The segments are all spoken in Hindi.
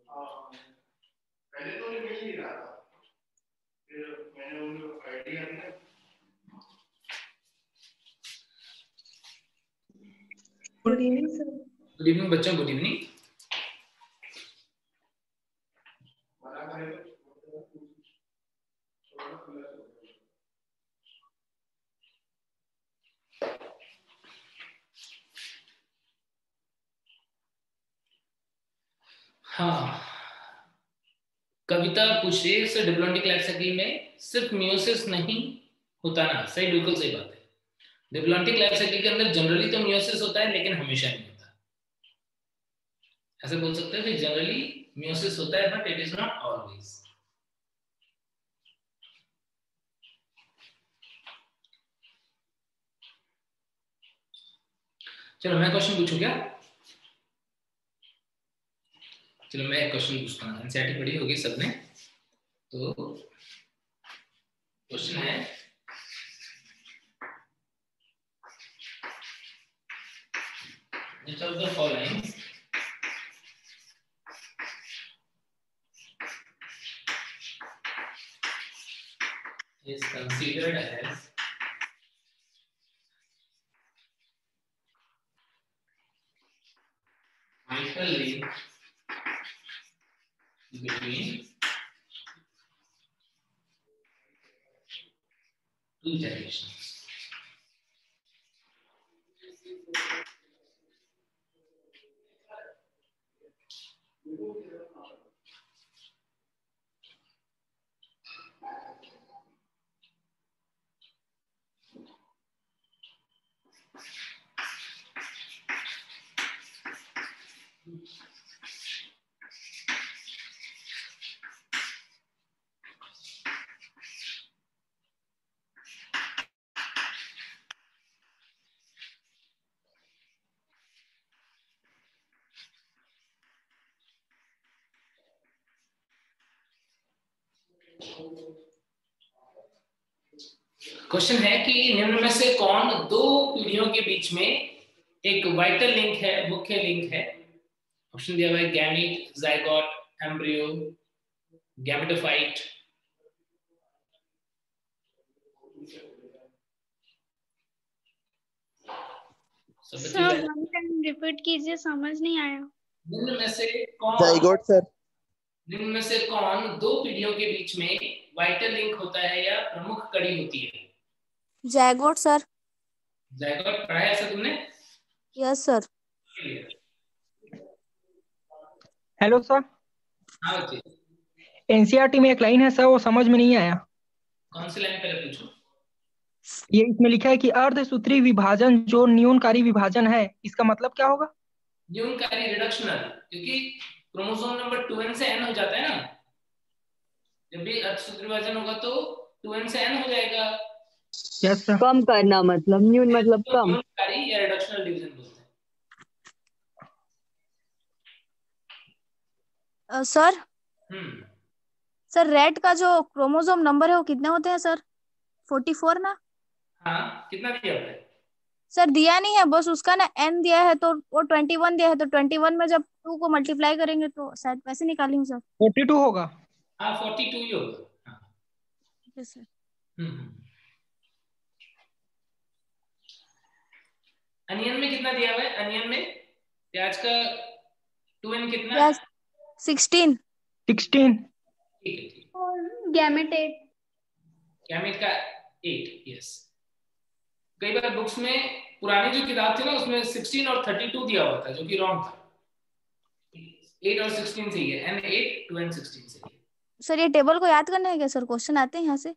पहले तो मिल नहीं रहा था, फिर मैंने उनको आइडिया दिया। Good evening sir. Good evening बच्चों, गुड इवनिंग। हाँ, कविता पूछ रही है सर डिप्लोमेटिक लाइफ साइकिल में सिर्फ मियोसिस नहीं होता ना? सही, बिल्कुल सही बात है। डिप्लोमेटिक लाइफ साइकिल के अंदर जनरली तो मियोसिस होता है लेकिन हमेशा नहीं होता। ऐसे बोल सकते हैं कि जनरली मियोसिस होता है but it is not always. चलो मैं क्वेश्चन पूछूं क्या? चलो मैं एक क्वेश्चन पूछता हूँ। एनसीईआरटी पढ़ी होगी सबने, तो क्वेश्चन है which of the following is considered as vital link between two generations? Question है कि निम्न में से कौन दो पीढ़ियों के बीच में एक वाइटल लिंक है, मुख्य लिंक है? ऑप्शन दिया हुआ है gamete, zygote, embryo, gametophyte. Sir one time repeat कीजिए, समझ नहीं आया। निम्न में से कौन, जाइगोट सर, निम्न में से कौन दो पीढ़ियों के बीच में वाइटल लिंक होता है या प्रमुख कड़ी होती है? Zygote sir. जाइगोट पढ़ा है ऐसा तुमने? Yes sir. Hello sir. हाँ बच्चे। एनसीईआरटी में एक लाइन है सर, वो समझ में नहीं आया। कौन सी लाइन पहले पूछो? ये इसमें लिखा है कि अर्धसूत्री विभाजन जो न्यूनकारी विभाजन है, इसका मतलब क्या होगा? न्यूनकारी रिडक्शनल, क्योंकि क्रोमोसोम नंबर 2n से n हो जाता है ना। जब भी अर्धसूत्री विभाजन होगा तो 2n से n हो जाएगा। Yes sir. कम करना मतलब न्यून मतलब तो कम। न्यूनकारी या रिडक्शनल डिवीजन बोलते हैं। सर हम्म, सर रेड का जो क्रोमोसोम नंबर है वो कितने होते हैं सर? 44 ना? हाँ, कितना दिया हुआ है? सर दिया नहीं है, बस उसका ना n दिया है, तो वो 21 दिया है, तो 21 में जब 2 को मल्टीप्लाई करेंगे तो शायद वैसे निकालेंगे सर। 42 होगा। हाँ 42 ही होगा। हाँ। Yes sir. अनियन में कितना दिया हुआ है? अनियन में प्याज का 2n कितना? प्याज 16। ठीक है। और गैमेट 8। गैमेट का 8। यस। कई बार बुक्स में पुरानी जो किताब थी ना उसमें 16 और 32 दिया हुआ था, जो कि रॉन्ग था। 8 और 16 सही है। n8 2n 16 सही है। सर ये टेबल को याद करना है क्या सर? क्वेश्चन आते हैं यहाँ से?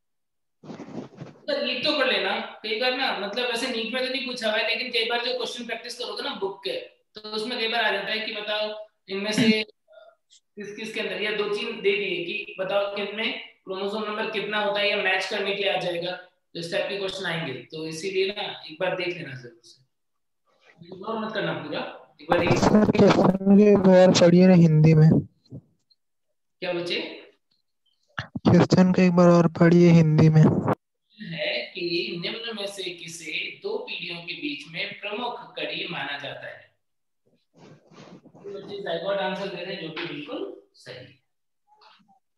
सर लिख तो कर लेना। कई बार ना, मतलब वैसे नीट में तो नहीं पूछा हुआ है, लेकिन कई बार जो क्वेश्चन प्रैक्टिस करोगे ना बुक के, तो उसमें कई बार आ जाता है कि बताओ इनमें से किस किस के अंदर, या 2-3 दे दिए कि बताओ किनमें क्रोमोसोम नंबर कितना होता है, या मैच करने के लिए आ जाएगा। तो इस टाइप के क्वेश्चन आएंगे, तो इसीलिए ना एक बार देख लेना जरूर से। इग्नोर मत करना पूरा, एक बार एक बार पढ़िए ना हिंदी में। क्या बच्चे? क्वेश्चन को एक बार और पढ़िए हिंदी में। है कि निम्न में से किसे दो पीढ़ियों के बीच में प्रमुख कड़ी माना जाता है? बच्चे जाइगोट आंसर दे रहे हैं, जो कि बिल्कुल सही।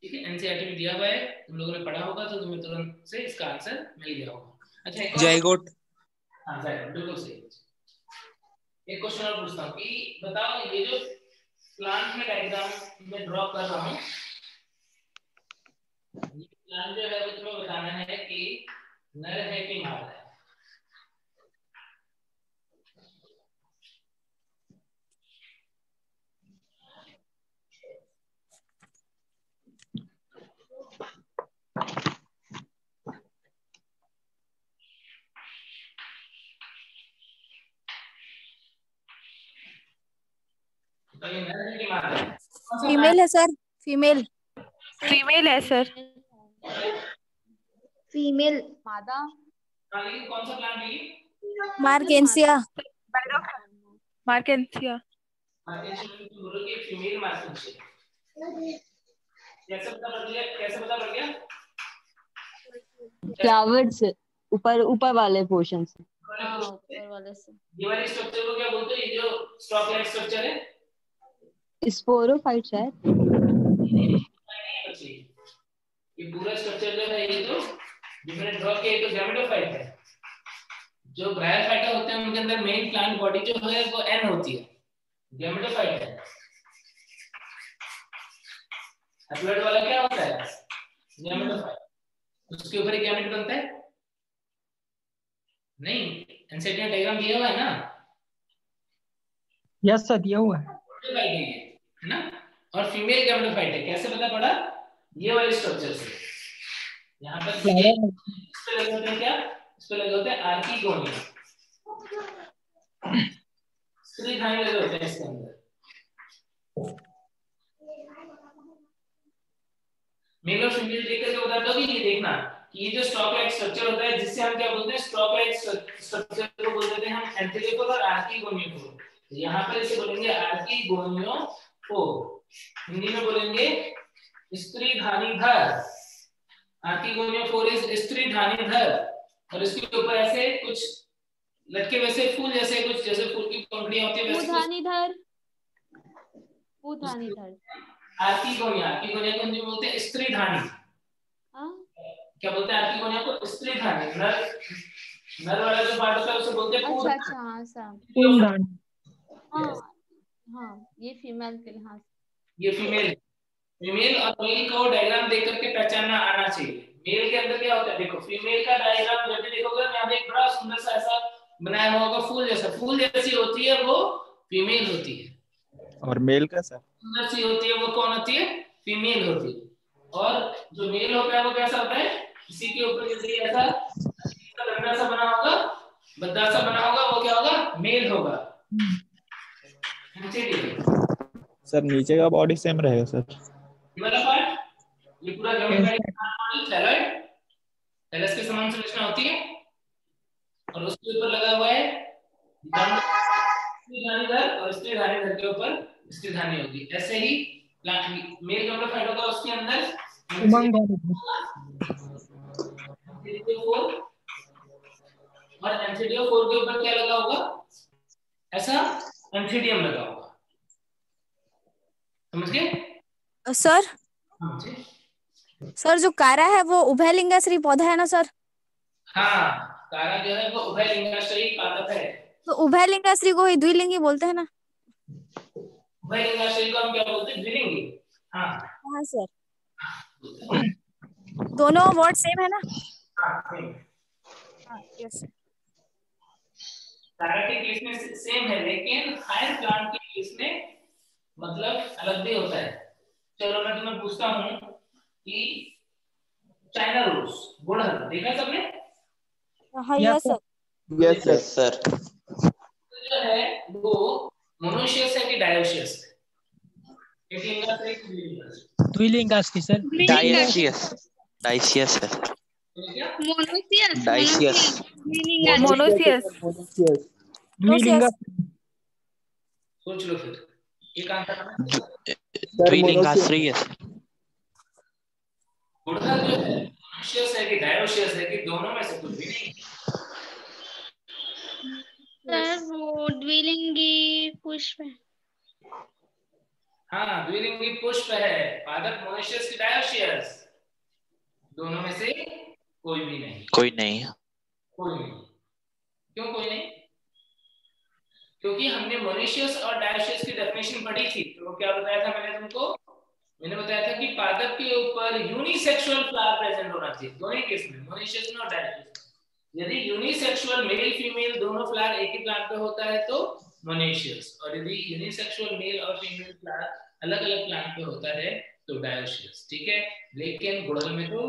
ठीक है, एनसीईआरटी में दिया हुआ है, तुम लोगों ने पढ़ा होगा तो तुम्हें तुरंत से इसका आंसर मिल गया होगा। अच्छा, एक और जाइगोट। हाँ जाइगोट, बिल्कुल सही। एक क्वेश्चन और पूछता हूँ कि बताओ, ये जो प्लांट में डायग्राम में ड्रॉ कर रहा हूँ, ये प्लांट जो है वो तुम्हें बताना है कि नर है कि मादा है। तो ये नर है कि मादा है? कौन सा फीमेल है सर, फीमेल। फीमेल है सर। फीमेल। मादा। हाँ, लेकिन कौन सा प्लांट है ये? मार्केंसिया। मार्केंसिया। तुम बोलोगे फीमेल मार्केंसिया। कैसे पता पड़ गया? कैसे पता पड़ गया? फ्लावर से ऊपर ऊपर वाले पोर्शन से। हाँ, ऊपर वाले से। ये वाले स्ट्रक्चर को क्या बोलते हैं? ये जो स्टॉक लाइक स्ट्रक्चर है, स्पोरोफाइट शायद। ये पूरा स्ट्रक्चर जो है, ये तो जो मैंने ड्रॉ किया, ये तो गैमेटोफाइट है। जो ब्रायोफाइटा होते हैं उनके अंदर मेन प्लांट बॉडी जो है वो एन होती है, गैमेटोफाइट है। हैप्लॉइड वाला क्या होता है? गैमेटोफाइट। उसके ऊपर ही गैमेट बनता है? नहीं, एनसीईआरटी में डायग्राम दिया हुआ है ना? यस सर, दिया हुआ है। है ना? और फीमेल गैमेटोफाइट है, कैसे पता पड़ा? ये वाले स्ट्रक्चर से। यहाँ पर इस पे लगे होते हैं क्या? इस पे लगे होते हैं आर्किगोनिया, स्त्रीधानी लगे होते हैं इसके अंदर। मेल और फीमेल देख करके बता दो कि ये देखना कि ये जो स्टॉक लाइक स्ट्रक्चर होता है, जिससे हम क्या बोलते हैं? स्टॉक लाइक स्ट्रक्चर को बोल देते हैं हम एंथेलियोफोर और आर्किगोनियोफोर। तो यहाँ पर इसे बोलेंगे आर्किगोनियोफोर, हिंदी में बोलेंगे स्त्रीधानीधर। आर्किगोनियोफोर इज स्त्रीधानीधर। और इसके ऊपर ऐसे कुछ लटके वैसे फूल जैसे, कुछ जैसे फूल की पंखुड़ियां होती है वैसे। पूधानीधर। पूधानीधर। आर्किगोनिया, आर्किगोनिया को हिंदी में बोलते हैं स्त्रीधानी। क्या बोलते हैं आर्किगोनिया को? स्त्रीधानी। नर वाला जो पार्ट होता है उसे बोलते हैं अच्छा अच्छा, हाँ सर। फूलदानी। हाँ, ये फीमेल के लिए। हाँ, ये फीमेल। फीमेल और मेल को डायग्राम देख करके पहचानना आना चाहिए। मेल के अंदर क्या होता है? देखो, फीमेल का डायग्राम जब भी देखोगे यहाँ पे एक बड़ा सुंदर सा ऐसा बनाया हुआ होगा फूल जैसा। फूल जैसी होती है वो फीमेल होती है। और मेल का सर? सुंदर सी होती है वो कौन होती है? फीमेल होती है। और जो मेल होता है वो कैसा होता है? किसी के ऊपर जैसे ऐसा लंबा सा बना होगा, बद्दा सा बना होगा, वो क्या होगा? मेल होगा। सर नीचे का बॉडी सेम रहेगा सर? ये वाला पार्ट, ये पूरा गैमेटोफाइट थैलॉइड, थैलस के समान संरचना होती है और उसके ऊपर लगा हुआ है स्त्रीधानीधर, और स्त्रीधानीधर के ऊपर स्त्रीधानी होगी। ऐसे ही मेल गैमेटोफाइट होगा, उसके अंदर और एंथिडियोफोर के ऊपर क्या लगा होगा? ऐसा एंथिडियम लगा होगा। समझ गए सर? सर जो कारा है वो उभयलिंगाश्री पौधा है ना सर? हाँ, कारा जो है वो उभयलिंगाश्री पादप है। तो उभयलिंगाश्री को ही द्विलिंगी बोलते हैं ना? उभयलिंगाश्री को हम क्या बोलते हैं? द्विलिंगी। हाँ हाँ सर, दोनों वर्ड सेम है ना? हाँ, सेम। हाँ, यस सर। कारा के केस में सेम है, लेकिन हायर प्लांट के केस में मतलब अलग भी होता है। चलो मैं तुम्हें पूछता हूँ कि चाइना रोज गुड़हल देखा सबने? हाँ yes sir. Yes yes sir. जो है वो मोनोशियस है कि डायोशियस है? एक लिंगाश्री की द्विलिंगाश्री सर। डाइशियस। डाइशियस है। मोनोसियस। डाइशियस। मोनोसियस। द्विलिंगाश्री। सोच लो फिर, एक आंसर। द्विलिंगाश्री है। गुड़हल जो है मोनोशियस है कि डायोशियस है कि दोनों में से कुछ भी नहीं? सर वो द्विलिंगी पुष्प है। हाँ, द्विलिंगी पुष्प है। पादप मोनेशियस की डायोशियस? दोनों में से कोई भी नहीं। कोई नहीं। कोई नहीं। क्यों कोई नहीं? क्योंकि हमने मोनेशियस और डायोशियस की डेफिनेशन पढ़ी थी। तो क्या बताया था मैंने तुमको? मैंने बताया था कि पादप के ऊपर यूनिसेक्सुअल फ्लावर प्रेजेंट होना चाहिए दोनों केस में, मोनेशियस में और डायोशियस में। यदि यूनिसेक्सुअल मेल फीमेल दोनों फ्लावर एक ही प्लांट पे होता है तो मोनेशियस, और यदि यूनिसेक्सुअल मेल और फीमेल फ्लावर अलग अलग प्लांट पे होता है तो डायोशियस। ठीक है, लेकिन गुड़हल में तो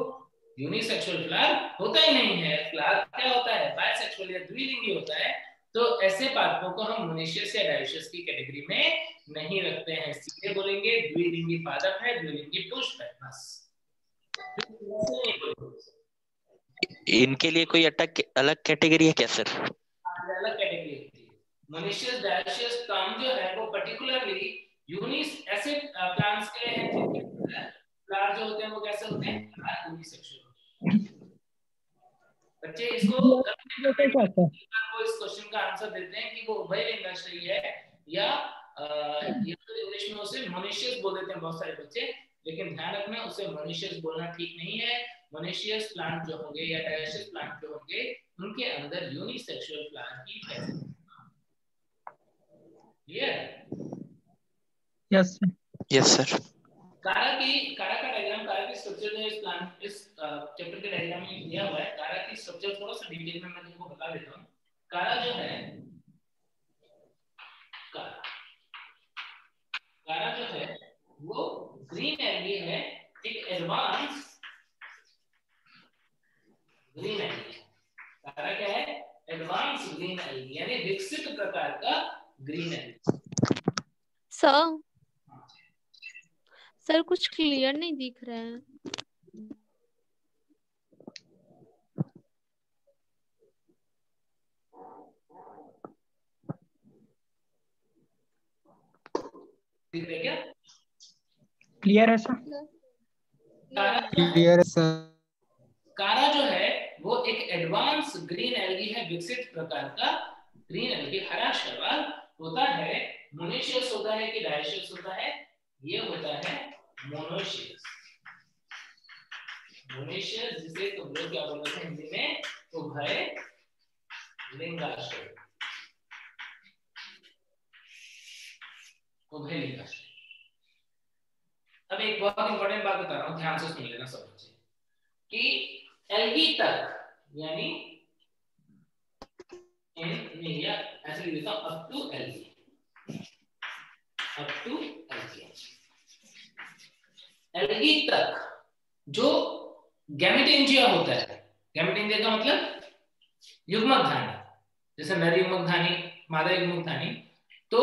यूनिसेक्सुअल फ्लावर होता ही नहीं है। फ्लावर क्या होता है? बायसेक्सुअल या द्विलिंगी होता है। तो ऐसे पादपों को हम मोनेशियस या डायोशियस की कैटेगरी में नहीं रखते हैं। सीधे बोलेंगे द्विलिंगी पादप है, द्विलिंगी पुष्प है, बस। इनके लिए कोई अलग कैटेगरी है क्या सर? अलग कैटेगरी होती है। मोनेशियस डायोशियस टर्म जो है वो पर्टिकुलरली यूनिस ऐसे प्लांट्स के लिए है जिनके फ्लावर जो होते हैं वो कैसे होते हैं? यूनिसेक्सुअल। बच्चे इसको वो इस क्वेश्चन का आंसर देते हैं कि वो उभयलिंगाश्रयी है या इंग्लिश में उसे मोनेशियस बोल देते हैं बहुत सारे बच्चे, लेकिन ध्यान रखना उसे मोनेशियस बोलना ठीक नहीं है। मोनेशियस प्लांट जो होंगे या डायोशियस प्लांट जो होंगे उनके अंदर यूनिसेक्सुअल फ्लावर की presence. Clear? Yes yes sir. कारा का डायग्राम, कारा की स्ट्रक्चर जो इस प्लांट इस चैप्टर के डायग्राम में दिया हुआ है। कारा की स्ट्रक्चर थोड़ा सा डिटेल में मैं तुमको बता देता हूँ। कारा जो है, कारा जो है वो ग्रीन एल्गी है, एक एडवांस ग्रीन एल्गी। कारा क्या है? एडवांस ग्रीन एल्गी, यानी विकसित प्रकार का ग्रीन एल्गी। सर कुछ क्लियर नहीं दिख रहा है। दिख रहा है क्या? क्लियर है सर? क्लियर है सर। कारा जो है वो एक एडवांस ग्रीन एल्गी है, विकसित प्रकार का ग्रीन एल्गी। हरा शैवाल होता है, मोनेशियस होता है कि डायोशियस होता है? ये होता है मोनोशियस। मोनेशियस जिसे तुम लोग क्या बोलते हैं हिंदी में? उभय लिंगाश्रय। उभय लिंगाश्रय। अब एक बहुत इंपॉर्टेंट बात बता रहा हूं, ध्यान से सुन लेना सब बच्चे, कि एल्गी तक यानी या ऐसे लिख देता हूं up to algae, up to algae. Algae तक जो गैमेटेंजिया होता है, गैमेटेंजिया का मतलब युग्मक धानी, जैसे नर युग्मक धानी, मादा युग्मक धानी, तो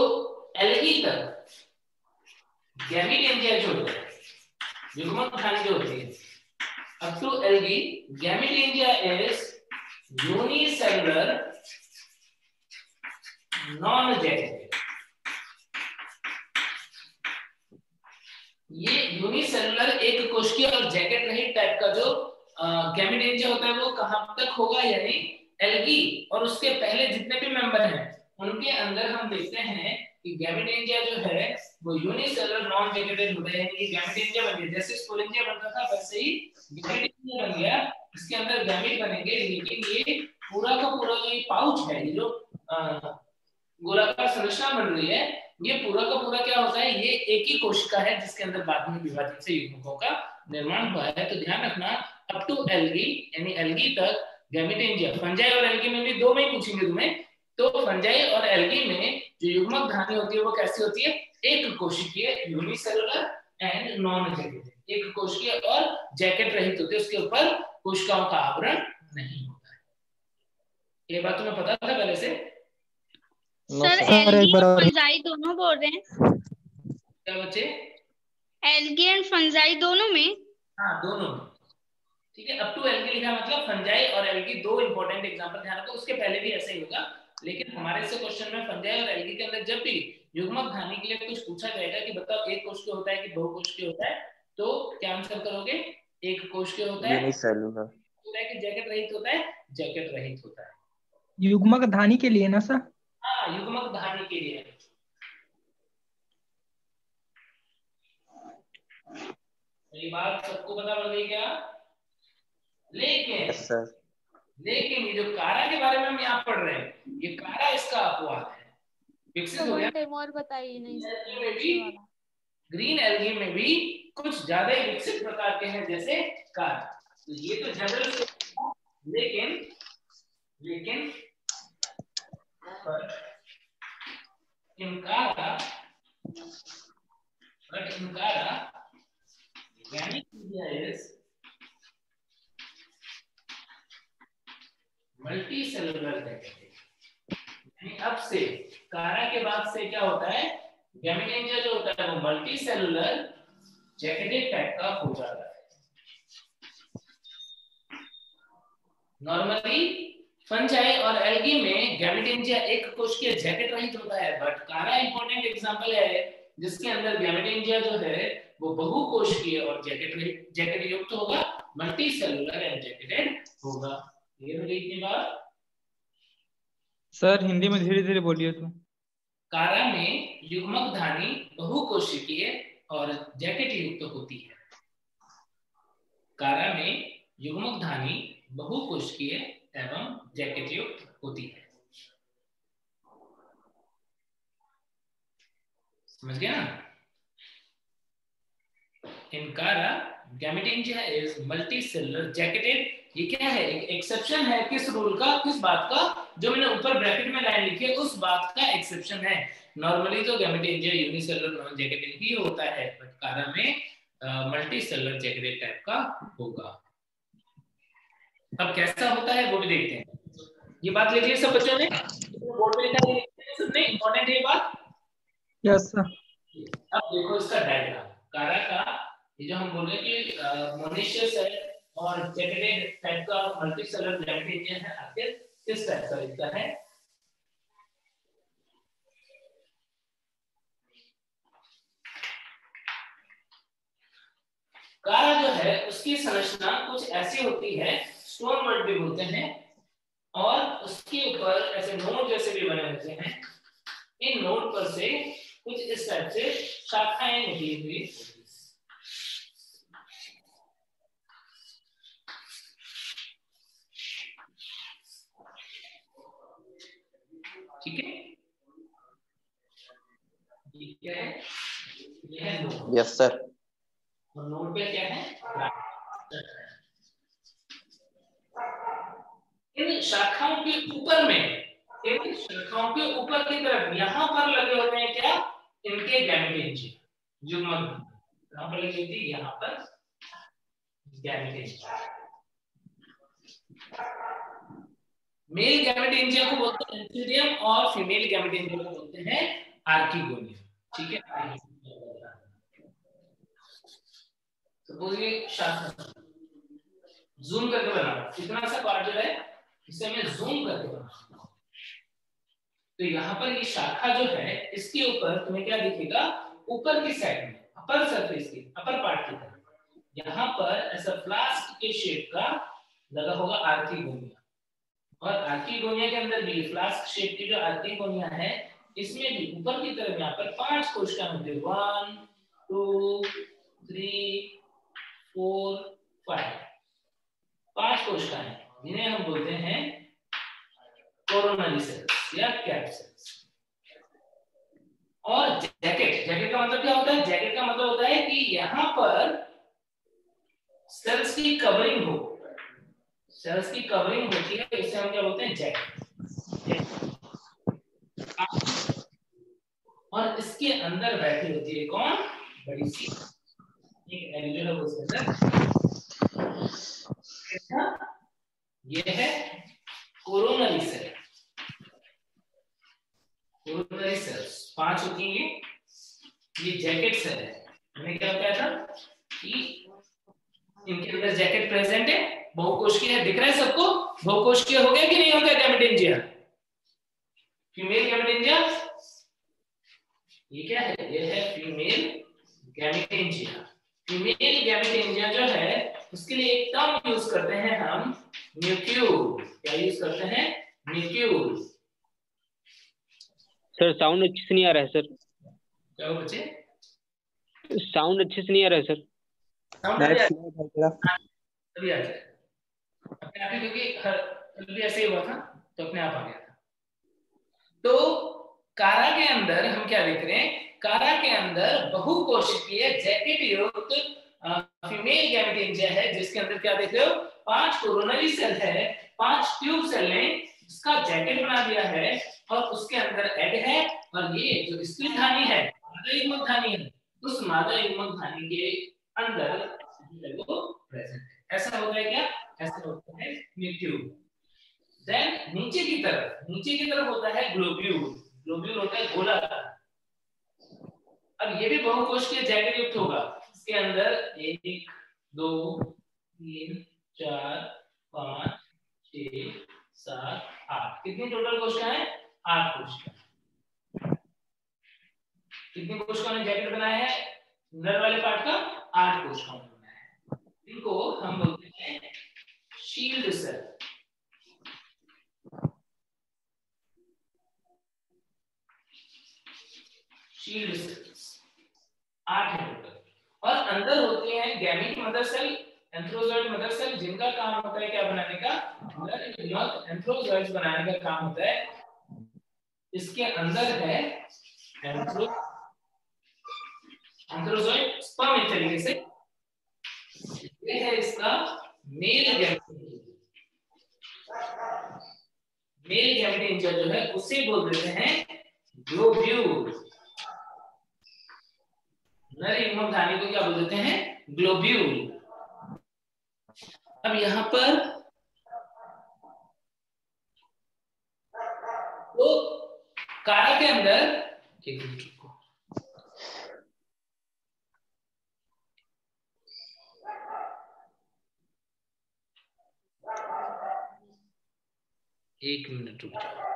एल्गी तक गैमेटेंजिया जो होता है, युग्मक धानी जो होती है, up to algae, gamitingia is unicellular, non-jacketed. ये यूनिसेलुलर एक कोशिकीय और जैकेट रहित टाइप का जो गैमिटेंजिया होता है वो कहां तक होगा? यानी एल्गी और उसके पहले जितने भी मेंबर हैं उनके अंदर हम देखते हैं कि गैमिटेंजिया जो है वो यूनिसेलुलर नॉन जैकेटेड होता है। यानी ये गैमिटेंजिया बन गया, जैसे स्पोरेंजिया बनता था वैसे ही गैमेटेंजिया बन गया। इसके अंदर गैमेट बनेंगे, लेकिन ये पूरा का पूरा जो पाउच है, ये जो गोलाकार संरचना बन रही है, ये पूरा का पूरा क्या होता है? ये एक ही कोशिका है जिसके अंदर बाद में विभाजन से युग्मकों का निर्माण हुआ है। तो ध्यान रखना अप टू एल्गी यानी एल्गी तक गैमेटेंजिया। फंजाई और एल्गी में भी दो में ही पूछेंगे तुम्हें। तो फंजाई और एल्गी में जो युग्मक धानी होती है वो कैसी होती है? एक कोशिकीय, यूनिसेलुलर एंड नॉन जैकेटेड, एक कोशिकीय और जैकेट रहित होती है, उसके ऊपर कोशिकाओं का आवरण नहीं होता है। ये बात तुम्हें पता था पहले से? सर एल्गी और फंजाई दोनों बोल रहे हैं क्या बच्चे? एल्गी एंड फंजाई दोनों में? हाँ दोनों में। ठीक है, अप टू एल्गी लिखा मतलब फंजाई और एल्गी दो इंपॉर्टेंट एग्जांपल ध्यान रखो। उसके पहले भी ऐसा ही होगा, लेकिन हमारे से क्वेश्चन में फंजाई और एल्गी के अंदर जब भी युग्मक धानी के लिए कुछ पूछा जाएगा कि बताओ एक कोशिकीय होता है कि बहुकोशिकीय होता है, तो क्या आंसर करोगे? एक कोशिकीय होता है, यूनिसेलुलर होता है कि जैकेट रहित होता है? जैकेट रहित होता है। युग्मक धानी के लिए ना सर? हाँ, युग्मक धानी के लिए। ये बात सबको पता पड़ गई क्या? लेकिन यस सर। लेकिन ये जो कारा के बारे में हम यहाँ पढ़ रहे हैं, ये कारा इसका अपवाद है, विकसित हो गया। टाइम और बताइए नहीं में भी ग्रीन एल्गी में भी कुछ ज्यादा ही विकसित प्रकार के हैं जैसे कारा। तो ये तो जनरल, लेकिन in Kara, organic media is multicellular jacketed. यानी अब से कारा के बाद से क्या होता है, गैमेटेंजिया जो होता है वो मल्टीसेलुलर जैकेटेड टाइप का हो जाता है। नॉर्मली फंजाई और एल्गी में गैमेटेंजिया एक कोशिकीय जैकेट रहित होता है, बट कारा इंपॉर्टेंट एग्जांपल है जिसके अंदर गैमेटेंजिया जो है वो बहुकोशिकीय और जैकेट युक्त होगा, मल्टीसेलुलर एंड जैकेटेड होगा। ये हो गई इतनी बात। सर हिंदी में धीरे धीरे बोलिए तो। कारा में युग्मक धानी बहुकोशिकीय और जैकेट युक्त होती है। कारा में युग्मक धानी बहुकोशिकीय एवं जैकेट युक्त होती है। समझ गया ना? इन कारा गैमेटेंजिया इज मल्टीसेलुलर जैकेटेड। ये क्या है, एक एक्सेप्शन है किस रूल का, किस बात का, जो मैंने ऊपर ब्रैकेट में लाइन लिखी है उस बात का एक्सेप्शन है। नॉर्मली तो गैमेटेंजिया यूनिसेलुलर नॉन जैकेटेड ही होता है, बट कारा में मल्टीसेलुलर जैकेटेड टाइप का होगा। अब कैसा होता है वो भी देखते हैं। ये बात लिख ली सब बच्चों ने, बोर्ड पे लिखा है सबने, इंपॉर्टेंट है ये बात। Yes sir. अब देखो इसका डायग्राम कारा का, ये जो हम बोल रहे हैं कि मोनेशियस है और जैकेटेड टाइप का मल्टीसेलुलर गैमेटेंजिया है, आखिर किस टाइप का इसका है। कारा जो है उसकी संरचना कुछ ऐसी होती है, स्टोन वर्ड भी बोलते हैं, और उसके ऊपर ऐसे नोड जैसे भी बने होते हैं। इन नोड पर से कुछ इस टाइप से शाखाएं निकली हुई, ठीक है। ये क्या है, ये है नोड। Yes sir. और नोड पे क्या है, इन शाखाओं के ऊपर में, इन शाखाओं के ऊपर की तरफ यहाँ पर लगे होते हैं क्या, इनके गैमेटेंजिया, युग्मक कहाँ पर लगी होती है, यहाँ पर गैमेटेंजिया। मेल गैमेटेंजिया को बोलते हैं एंथीरियम और फीमेल गैमेटेंजिया को बोलते हैं आर्किगोनियम, ठीक है। सपोज ये शाखा जूम करके बना, इतना सा पार्ट जो है इसे मैं जूम करके बना, तो यहाँ पर ये शाखा जो है इसके ऊपर तुम्हें क्या दिखेगा, ऊपर की साइड में अपर सरफेस की अपर पार्ट की तरफ यहाँ पर ऐसा फ्लास्क के शेप का लगा होगा आर्किगोनिया, और आर्किगोनिया के अंदर भी फ्लास्क शेप की जो आर्किगोनिया है इसमें भी ऊपर की तरफ यहाँ पर 5 कोशिकाएं होती है, 1 2 3 4 5, 5 कोशिकाएं जिन्हें हम बोलते हैं कोरोनरी सेल्स या कैप सेल्स। और जैकेट, जैकेट का मतलब क्या होता है, जैकेट का मतलब होता है कि यहाँ पर सेल्स की कवरिंग हो, सेल्स की कवरिंग होती है, इसे हम क्या बोलते हैं, जैकेट। और इसके अंदर बैठी होती है कौन, बड़ी सी एक एल जो है वो उसके अंदर, ये है कोरोनरी सेल। कोरोनरी सेल्स 5 होती हैं, ये जैकेट सेल है। मैंने क्या बताया था कि इनके अंदर जैकेट प्रेजेंट है, बहुकोशिकीय है, दिख रहा है सबको, बहुकोशिकीय हो गया कि नहीं हो गया गैमेटेंजिया, फीमेल गैमेटेंजिया, ये क्या है, ये है फीमेल गैमेटेंजिया। फीमेल गैमेटेंजिया जो है उसके लिए एक टर्म यूज करते हैं हम, न्यूक्लियोल। क्या यूज करते हैं, न्यूक्लियोल। सर साउंड अच्छे से नहीं आ रहा है सर। क्या हो बच्चे, साउंड अच्छे से नहीं आ रहा है सर। साउंड अभी आ जाए अपने आप ही, क्योंकि अभी ऐसे ही हुआ था तो अपने आप आ गया था। तो कारा के अंदर हम क्या देख रहे हैं, कारा के अंदर बहुकोशिकीय जैकेट युक्त फीमेल गैमेटेंजिया है, जिसके अंदर क्या देख रहे हो, 5 कोरोनरी सेल है, 5 ट्यूब सेल ने इसका जैकेट बना दिया है, और उसके अंदर एग है, और ये जो स्थिर धानी है, मादा युग्मक धानी है, उस मादा युग्मक धानी के अंदर वो प्रेजेंट है। ऐसा होता है क्या, ऐसा होता है न्यूक्लियस। देन नीचे की तरफ होता है ग्लोब्यूल। ग्लोब्यूल होता है गोला। अब ये भी बहुकोशिकीय जैकेट युक्त होगा, इसके अंदर 1 2 3 4 5 6 7 8 कितनी टोटल कोशिकाएं, 8 कोशिकाएं। कितनी कोशिकाओं ने जैकेट बनाया है नर वाले पार्ट का, 8 कोशिकाओं ने बनाया है। इनको हम बोलते हैं शील्ड सेल। शील्ड सेल्स 8 है टोटल, और अंदर होते हैं gamete mother cell, antherozoid mother cell, जिनका काम होता है क्या बनाने का, एंथ्रोजोइड्स बनाने का काम होता है। इसके अंदर है एंथ्रोजोइड स्पर्म, एक तरीके से ये है इसका मेल गैमेटेंजिया। मेल गैमेटेंजिया जो है उसे बोल देते हैं ग्लोब्यूल। नर युग्मक धानी को क्या बोल देते हैं, ग्लोब्यूल। अब यहां पर तो कारा के अंदर, एक मिनट रुको, एक मिनट रुक जाओ।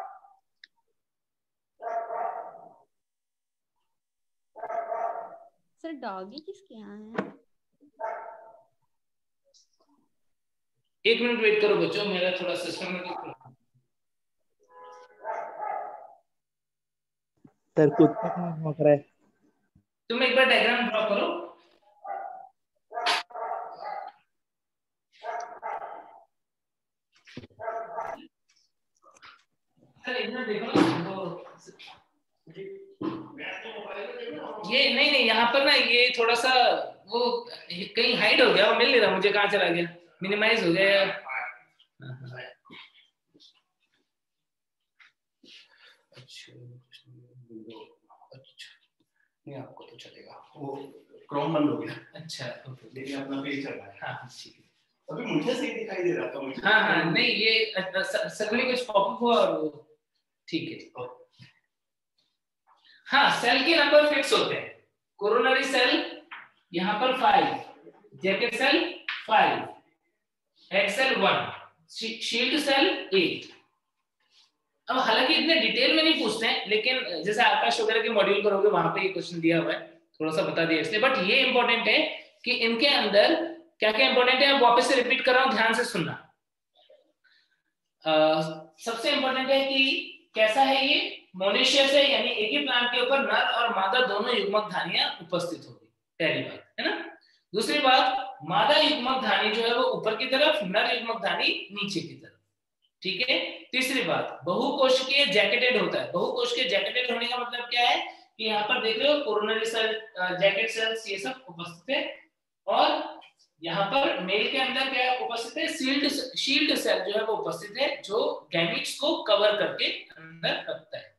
सर डॉगी किसके यहाँ है? 1 मिनट वेट करो बच्चों, मेरा थोड़ा सिस्टम में सर कुत्ता कहाँ भौंक रहा है? तुम एक बार डायग्राम ड्रॉ करो। सर इधर देखो ना, ये नहीं यहाँ पर ना, ये थोड़ा सा वो कहीं हाइड हो गया, वो मिल नहीं रहा मुझे, कहाँ चला गया, मिनिमाइज हो गया। अच्छा नहीं, आपको तो चलेगा, वो क्रोम बंद हो गया। अच्छा ओके, लेकिन अपना पेज चल रहा है। हाँ ठीक है, अभी मुझे सही दिखाई दे रहा था मुझे। हाँ नहीं, ये सडनली कुछ पॉपअप हुआ और ठीक है। हाँ, सेल के नंबर फिक्स होते हैं। कोरोनरी सेल यहाँ पर 5, jacket cell 5, egg cell 1, shield cell 8। अब हालांकि इतने डिटेल में नहीं पूछते हैं, लेकिन जैसे आकाश वगैरह के मॉड्यूल करोगे वहां पे ये क्वेश्चन दिया हुआ है, थोड़ा सा बता दिया इसलिए। बट ये इंपॉर्टेंट है कि इनके अंदर क्या क्या इंपॉर्टेंट है, वापस से रिपीट कर रहा हूं, ध्यान से सुनना। सबसे इंपॉर्टेंट है कि कैसा है ये, मोनेशियस है, यानी एक ही प्लांट के ऊपर नर और मादा दोनों युग्मक धानियां उपस्थित होगी, पहली बात है ना। दूसरी बात, मादा युग्मक धानी जो है वो ऊपर की तरफ, नर युग्मक धानी नीचे की तरफ, ठीक है। तीसरी बात, बहुकोशिकीय जैकेटेड होता है। बहुकोशिकीय जैकेटेड होने का मतलब क्या है कि यहाँ पर देख रहे हो कोरोनरी सेल, जैकेट सेल्स, ये सब उपस्थित है, और यहाँ पर मेल के अंदर क्या उपस्थित है, शील्ड सेल जो है वो उपस्थित है, जो गैमीट्स को कवर करके अंदर रखता है।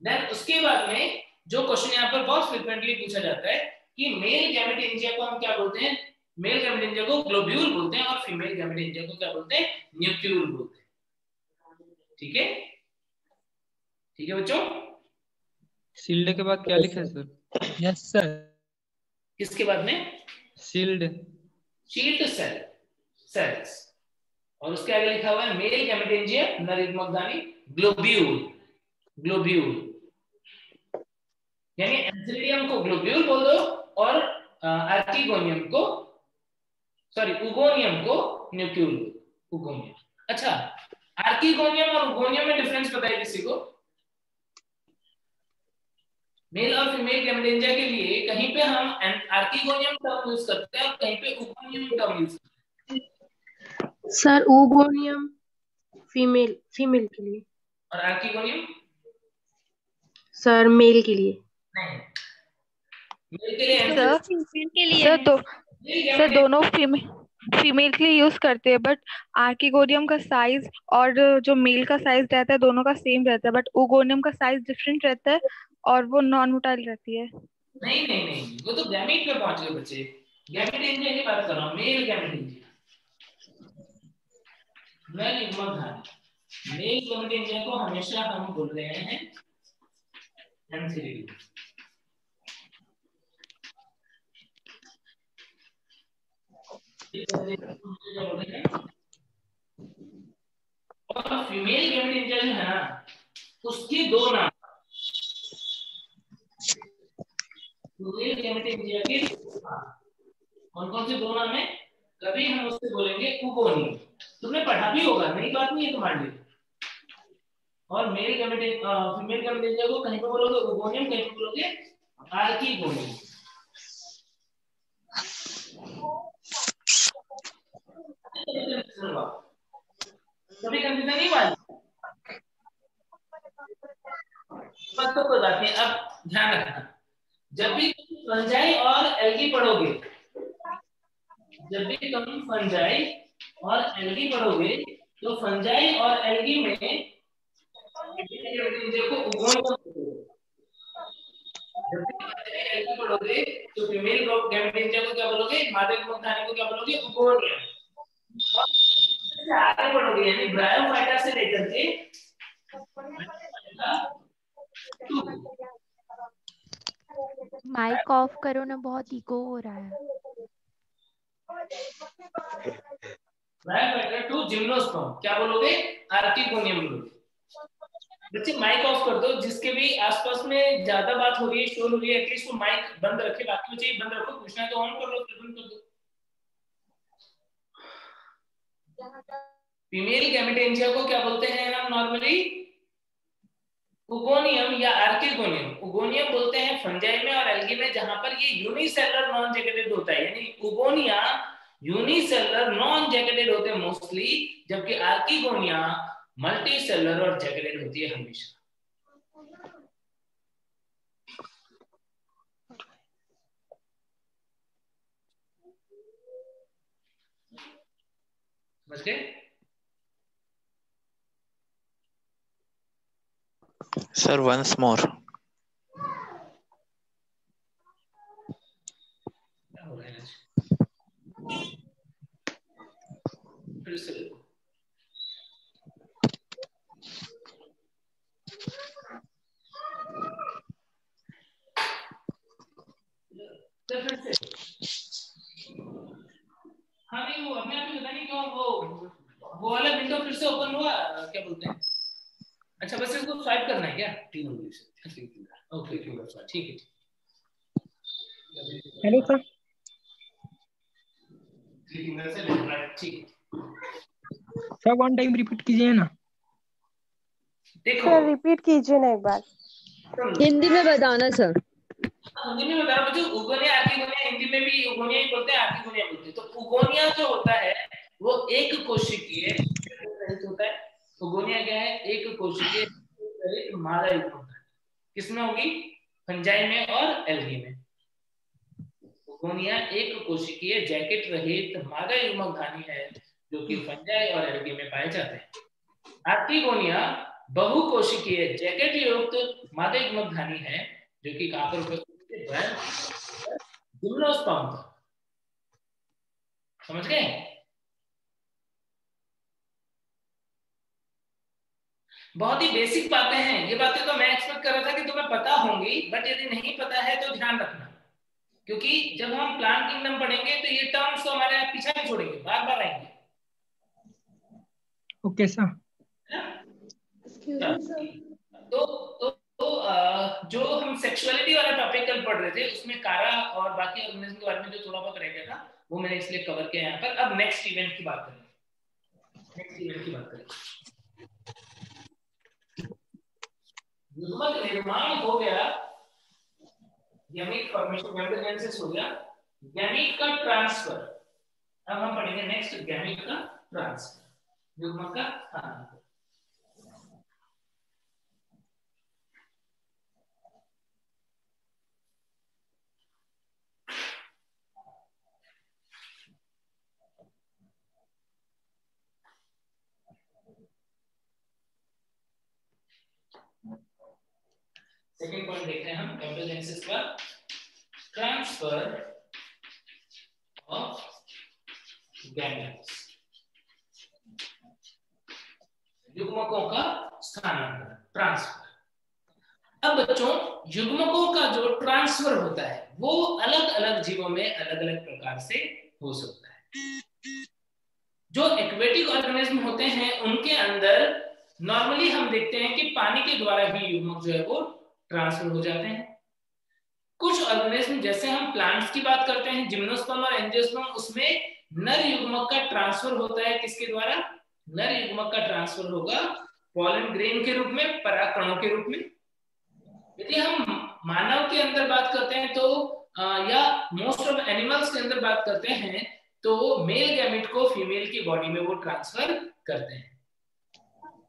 देन उसके बाद में जो क्वेश्चन यहाँ पर बहुत फ्रीक्वेंटली पूछा जाता है कि मेल गैमेटेंजिया को हम क्या बोलते हैं, मेल गैमेटेंजिया को ग्लोब्यूल बोलते हैं, और फीमेल गैमेटेंजिया को क्या बोलते हैं, न्यूक्लियूल बोलते हैं। ठीक है, ठीक है बच्चों। शील्ड के बाद क्या लिखा है सर? Yes sir. किसके बाद में? शील्ड सेल्स, और उसके आगे लिखा हुआ है मेल गैमेटेंजिया, नर युग्मक धानी, ग्लोब्यूल, यानी एंथेरिडियम को ग्लोब्यूल बोल दो, और आर्किगोनियम को, सॉरी उगोनियम को न्यूक्लियूल, उगोनियम। अच्छा, आर्किगोनियम और उगोनियम में डिफरेंस पता है किसी को? मेल और फीमेल गैमेटेंजिया के लिए कहीं पे हम आर्किगोनियम टर्म यूज करते हैं और कहीं पे उगोनियम टर्म यूज करते हैं। सर उगोनियम फीमेल के लिए और आर्किगोनियम सर मेल के लिए। नहीं, मेल के लिए सर दोनों फीमेल के लिए यूज करते हैं, बट आर्किगोनियम का साइज और जो मेल का साइज रहता है दोनों का सेम रहता है, बट उगोनियम का साइज डिफरेंट रहता है और वो नॉन मोटाइल रहती है। नहीं, वो तो गैमेट पे पहुंच गए बच्चे। गैमेटेंजिया की बात कर रहा हूँ, मेल गैमेटेंजिया। मेल गैमेटेंजिया को हमेशा हम बोल रहे हैं एंथेरिडी। और फीमेल गैमेटेंजिया जो है ना, उसके दो नाम। फीमेल गैमेटेंजिया के कौन कौन से दो नाम है? कभी हम उससे बोलेंगे उगोनियम, तुमने पढ़ा भी होगा, नई बात नहीं है तुम्हारे लिए। और मेल गैमेटेंजिया फीमेल गैमेटेंजिया को कहीं पे बोलोगे उगोनियम, कहीं पे बोलोगे आर्किगोनियम। कभी कंफ्यूजन नहीं हुआ? बात तो कोई बात नहीं। अब ध्यान रखना, जब भी फंजाई और एल्गी पढ़ोगे, तो फंजाई और एल्गी में देखो उगोनियम पढ़ोगे तो फीमेल गैमेटेंजिया को क्या बोलोगे? मादा गैमेटेंजिया को क्या बोलोगे? उगोनियम। आगे बढ़ोगे यानी ब्रायोफाइटा से लेकर के माइक ऑफ करो ना, बहुत इको हो रहा है। ब्रायोफाइटा टू जिम्नोस्पर्म क्या बोलोगे? आर्किगोनियम बोलोगे। बच्चे माइक ऑफ कर दो, जिसके भी आसपास में ज्यादा बात हो रही है, शोर हो रही है, एटलीस्ट वो माइक बंद रखे। बाकी बच्चे बंद रखो, पूछना है तो ऑन कर लो, फिर बंद कर दो। फीमेल गैमेटेंजिया को क्या बोलते हैं हम नॉर्मली? उगोनियम या आर्किगोनियम। उगोनियम बोलते हैं फंजाई में और एल्गी में, जहां पर ये यूनिसेलुलर नॉन जैकेटेड होता है, यानी उगोनिया यूनिसेलुलर नॉन जैकेटेड होते हैं मोस्टली, जबकि आर्किगोनिया मल्टी सेलुलर और जैकेटेड होती है हमेशा। समझ गए? Sir once more. फिर से देखो, हाँ नहीं वो अपने आप ही पता नहीं क्यों वो वाला विंडो फिर से ओपन हुआ, क्या बोलते हैं? अच्छा बस इसको स्वाइप करना है क्या? तीन उंगली से। ओके ठीक है। Hello sir. ठीक सर वन टाइम रिपीट कीजिए ना। देखो सर रिपीट कीजिए ना एक बार। हिंदी में बताना सर। हिंदी में बता रहा हूँ। उगोनिया आर्किगोनिया, हिंदी में भी उगोनिया ही बोलते हैं, आर्किगोनिया बोलते हैं। तो उगोनिया जो होता है वो एक कोशिकीय होता है। उगोनिया क्या है? एक कोशिकीय मादा युग्मक होता है। किसमें होगी? फंजाई में और एल्गी में। उगोनिया एक कोशिकीय जैकेट रहित मादा युग्मकधानी है जो कि फंजाई और एल्गी में पाए जाते हैं। आर्किगोनिया बहुकोशिकीय जैकेट युक्त मादा युग्मकधानी है जो कि कहां पर उपस्थित है? जिम्नोस्पर्म पर। समझ गए? बहुत ही बेसिक बातें हैं ये। बातें तो मैं एक्सपेक्ट कर रहा था कि तुम्हें पता होंगी, बट यदि नहीं पता है तो ध्यान रखना, क्योंकि जब हम प्लांट किंगडम पढ़ेंगे तो ये टर्म्स तो हमारे पीछा नहीं छोड़ेंगे, बार बार आएंगे। Okay sir. तो जो हम सेक्सुअलिटी वाला टॉपिक कल पढ़ रहे थे उसमें कारा और बाकी ऑर्गेनिज्म के बारे में जो थोड़ा बहुत रह गया था वो मैंने इसलिए कवर किया यहाँ पर। अब नेक्स्ट इवेंट की बात करें। युग्मक निर्माण हो गया गैमीट फॉर्मेशन गैमेटोजेनेसिस हो गया, गैमीट का ट्रांसफर। अब हम पढ़ेंगे नेक्स्ट गैमीट का ट्रांसफर, युग्मक का स्थानांतरण। सेकेंड पॉइंट देख रहे हैं हम गैमेटोजेनेसिस का ट्रांसफर ऑफ गैमेट्स, युग्मकों का स्थानांतरण, ट्रांसफर। अब बच्चों युग्मकों का जो ट्रांसफर होता है वो अलग अलग जीवों में अलग अलग प्रकार से हो सकता है। जो एक्वेटिक ऑर्गेनिज्म होते हैं उनके अंदर नॉर्मली हम देखते हैं कि पानी के द्वारा ही युग्मक जो है वो ट्रांसफर हो जाते हैं। कुछ ऑर्गेनिज्म जैसे हम प्लांट्स की बात करते हैं, जिम्नोस्पर्म और एंजियोस्पर्म, उसमें नर युग्मक का ट्रांसफर होता है। किसके द्वारा? नर युग्मक का ट्रांसफर होगा पॉलन ग्रेन के रूप में, परागकणों के रूप में। यदि हम मानव के अंदर बात करते हैं तो या मोस्ट ऑफ एनिमल्स के अंदर बात करते हैं तो मेल गैमीट को फीमेल की बॉडी में वो ट्रांसफर करते हैं।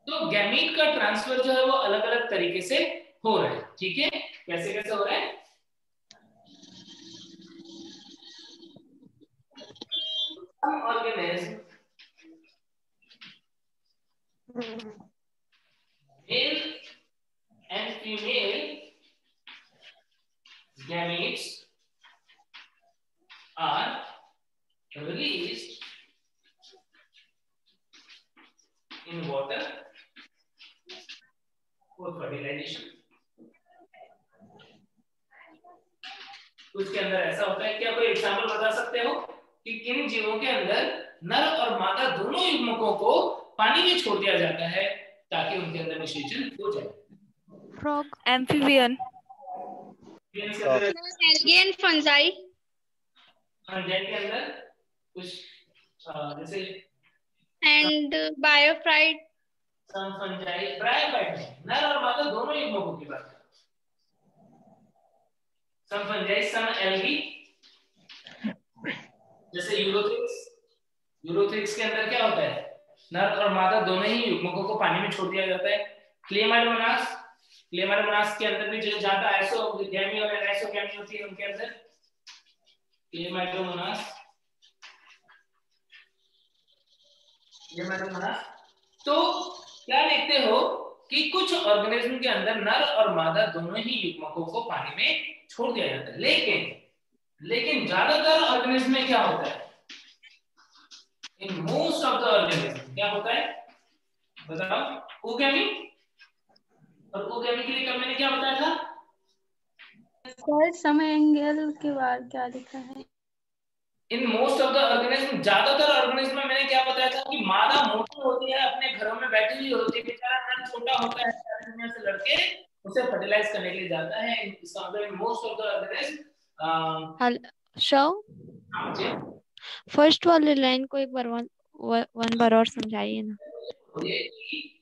तो गैमीट का ट्रांसफर जो है वो अलग अलग तरीके से हो रहा है। ठीक है, कैसे कैसे हो रहा है? Some organism, male and female gametes are released in water for fertilization. उसके अंदर ऐसा होता है, क्या कोई एग्जाम्पल बता सकते हो कि किन जीवों के अंदर नर और मादा दोनों युग्मकों को पानी में छोड़ दिया जाता है ताकि उनके अंदर निषेचन हो जाए? Frog, amphibian, algae and fungi. Fungi के अंदर कुछ जैसे एंड बायोफाइट। सम फंजाई, ब्रायोफाइट में नर और मादा दोनों युग्मकों की बात करते हैं। सम फंजाई, सम एल्गी, जैसे यूरोथ्रिक्स के अंदर क्या होता है? नर और मादा दोनों ही युग्मकों को पानी में छोड़ दिया जाता है। क्लेमाइडोमोनास के अंदर भी जो जहां पर आइसोगैमी और एनाइसोगैमी होती है उनके अंदर क्लेमाइडोमोनास। तो क्या देखते हो कि कुछ ऑर्गेनिज्म के अंदर नर और मादा दोनों ही युग्मकों को पानी में छोड़ दिया जाता है, लेकिन ज्यादातर ऑर्गेनिज्म में क्या होता है? In most of the organism क्या होता है बताओ? ओगैमी। और ओगैमी के लिए कल मैंने क्या बताया था? सर समय एंगल के बाद क्या लिखा है? In most of the organism, ज्यादातर ऑर्गेनिज्म में मैंने क्या बताया था कि मादा मोटी होती है, अपने घरों में बैठी हुई होती है, बेचारा नर छोटा होता है, सारी दुनिया से लड़के उसे फर्टिलाइज करने के लिए जाता है। In most of the organism first वाले लाइन को एक बार वन बार और समझाइए ना।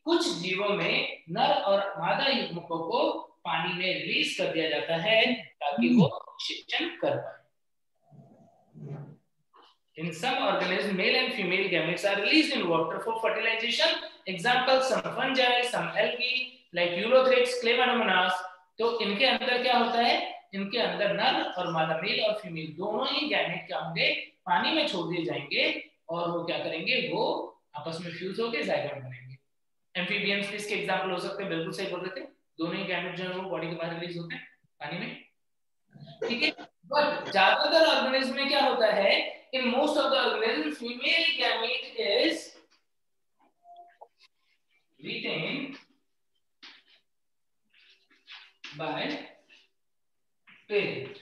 कुछ जीवों में नर और मादा युग्मकों को पानी में रिलीज कर दिया जाता है ताकि वो निषेचन कर पाए। In some organisms, male and female gametes are released in water for fertilization. Examples: some fungi, some algae, like Eulothrix, Chlamydomonas. तो इनके अंदर क्या होता है? इनके अंदर नर और मादा, मेल और फीमेल दोनों ही गैमेट क्या होंगे? पानी में छोड़ दिए जाएंगे और वो क्या करेंगे? वो आपस में फ्यूज होकर जाइगोट बनेंगे। एम्फीबियंस भी इसके एग्जांपल हो सकते हैं, बिल्कुल सही बोल रहे थे। दोनों ही गैमेट जो है वो बॉडी के बाहर रिलीज होते हैं पानी में। ठीक है, बट ज्यादातर ऑर्गेनिज्म में क्या होता है? In most of the organisms, female gamete is retained by parent.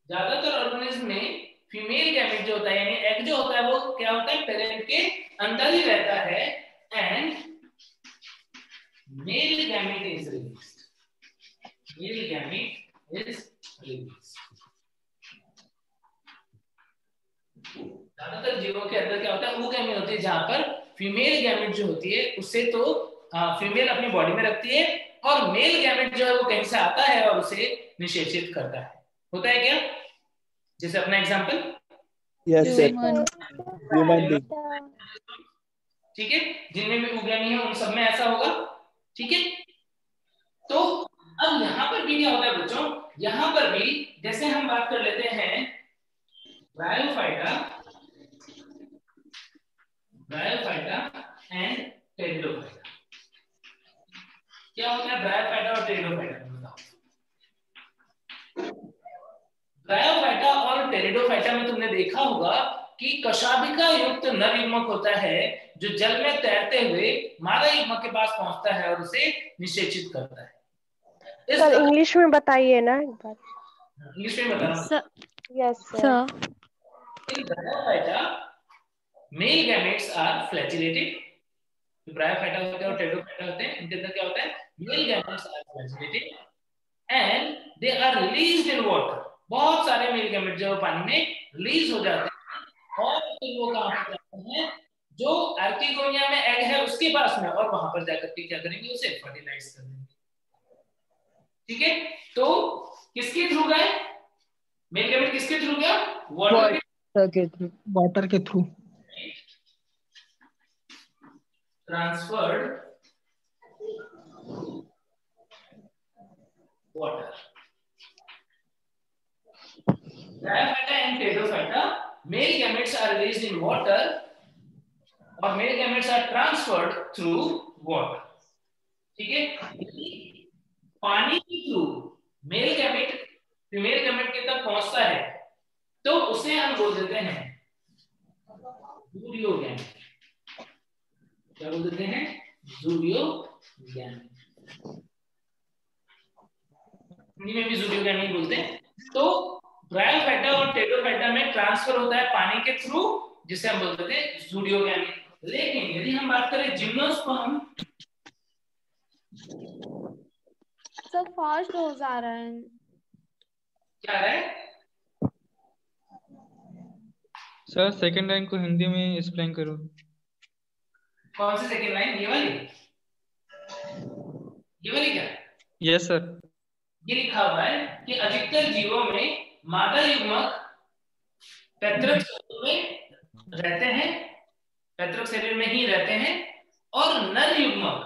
ज्यादातर ऑर्गेनिज्म में फीमेल गैमेट जो होता है यानी एग जो होता है वो क्या होता है? पेरेंट के अंदर ही रहता है and male gamete is released. Male gamete is released. ज्यादातर जीवों के अंदर क्या होता है? वो गैमेट होती है जहां पर फीमेल गैमेट जो होती है उससे तो फीमेल अपनी बॉडी में रखती है और मेल गैमेट जो है वो कहीं से आता है और उसे निषेचित करता है। होता है क्या? जैसे अपना example, yes sir, human being. ठीक है, जिनमें भी उगैमी है उन सब में ऐसा होगा। ठीक है, तो अब यहाँ पर भी क्या होता है बच्चों, यहाँ पर भी जैसे हम बात कर लेते हैं ब्रायोफाइटा एंड टेरिडोफाइटा। क्या होता है ब्रायोफाइटा और टेरिडोफाइटा? बताओ। ब्रायोफाइटा और टेरिडोफाइटा में तुमने देखा होगा कि कशाभिका युक्त नर युग्मक होता है जो जल में तैरते हुए मादा युग्मक के पास पहुंचता है और उसे निषेचित करता है। सर इंग्लिश में बताइए ना एक बार। इंग्लिश में बताना। Yes sir. In Bryophyta, male gametes are flagellated. जो ब्रायोफाइटा होते हैं और टेरिडोफाइटा होते हैं, इनके अंदर क्या होता है? Male gametes are flagellated and they are released in water. बहुत सारे मेल गैमेट जो पानी में रिलीज हो जाते हैं और फिर वो कहाँ पर जाते हैं? जो आर्किगोनिया में एग है उसके पास में, और वहां पर जाकर के क्या करेंगे? उसे फर्टिलाइज कर देंगे। ठीक है, तो किसके थ्रू गए मेल गैमेट? किसके थ्रू गया? वाटर के through transferred water. Bryophyta and Pteridophyta, male gametes are released in water और male gametes are transferred through water. ठीक है, पानी के through male gamete female gamete के तक पहुंचता है तो उसे हम बोल देते हैं जूडियो गैमेट। क्या बोल देते हैं? जूडियो गैमेट। हिंदी में भी जूडियो गैमेट बोलते हैं। तो ब्रायोफाइटा और टेरिडोफाइटा में ट्रांसफर होता है पानी के थ्रू, जिसे हम बोल देते हैं जूडियो गैमेट। लेकिन यदि हम बात करें जिम्नोस्पर्म, सर फास्ट हो जा रहा है। क्या है सर? सेकंड लाइन को हिंदी में एक्सप्लेन करो। कौन सी सेकंड लाइन? ये वाली? ये वाली क्या? Yes sir. ये लिखा हुआ है कि अधिकतर जीवों में मादा युग्मक पैतृक शरीर में रहते हैं, पैतृक शरीर में ही रहते हैं, और नर युग्मक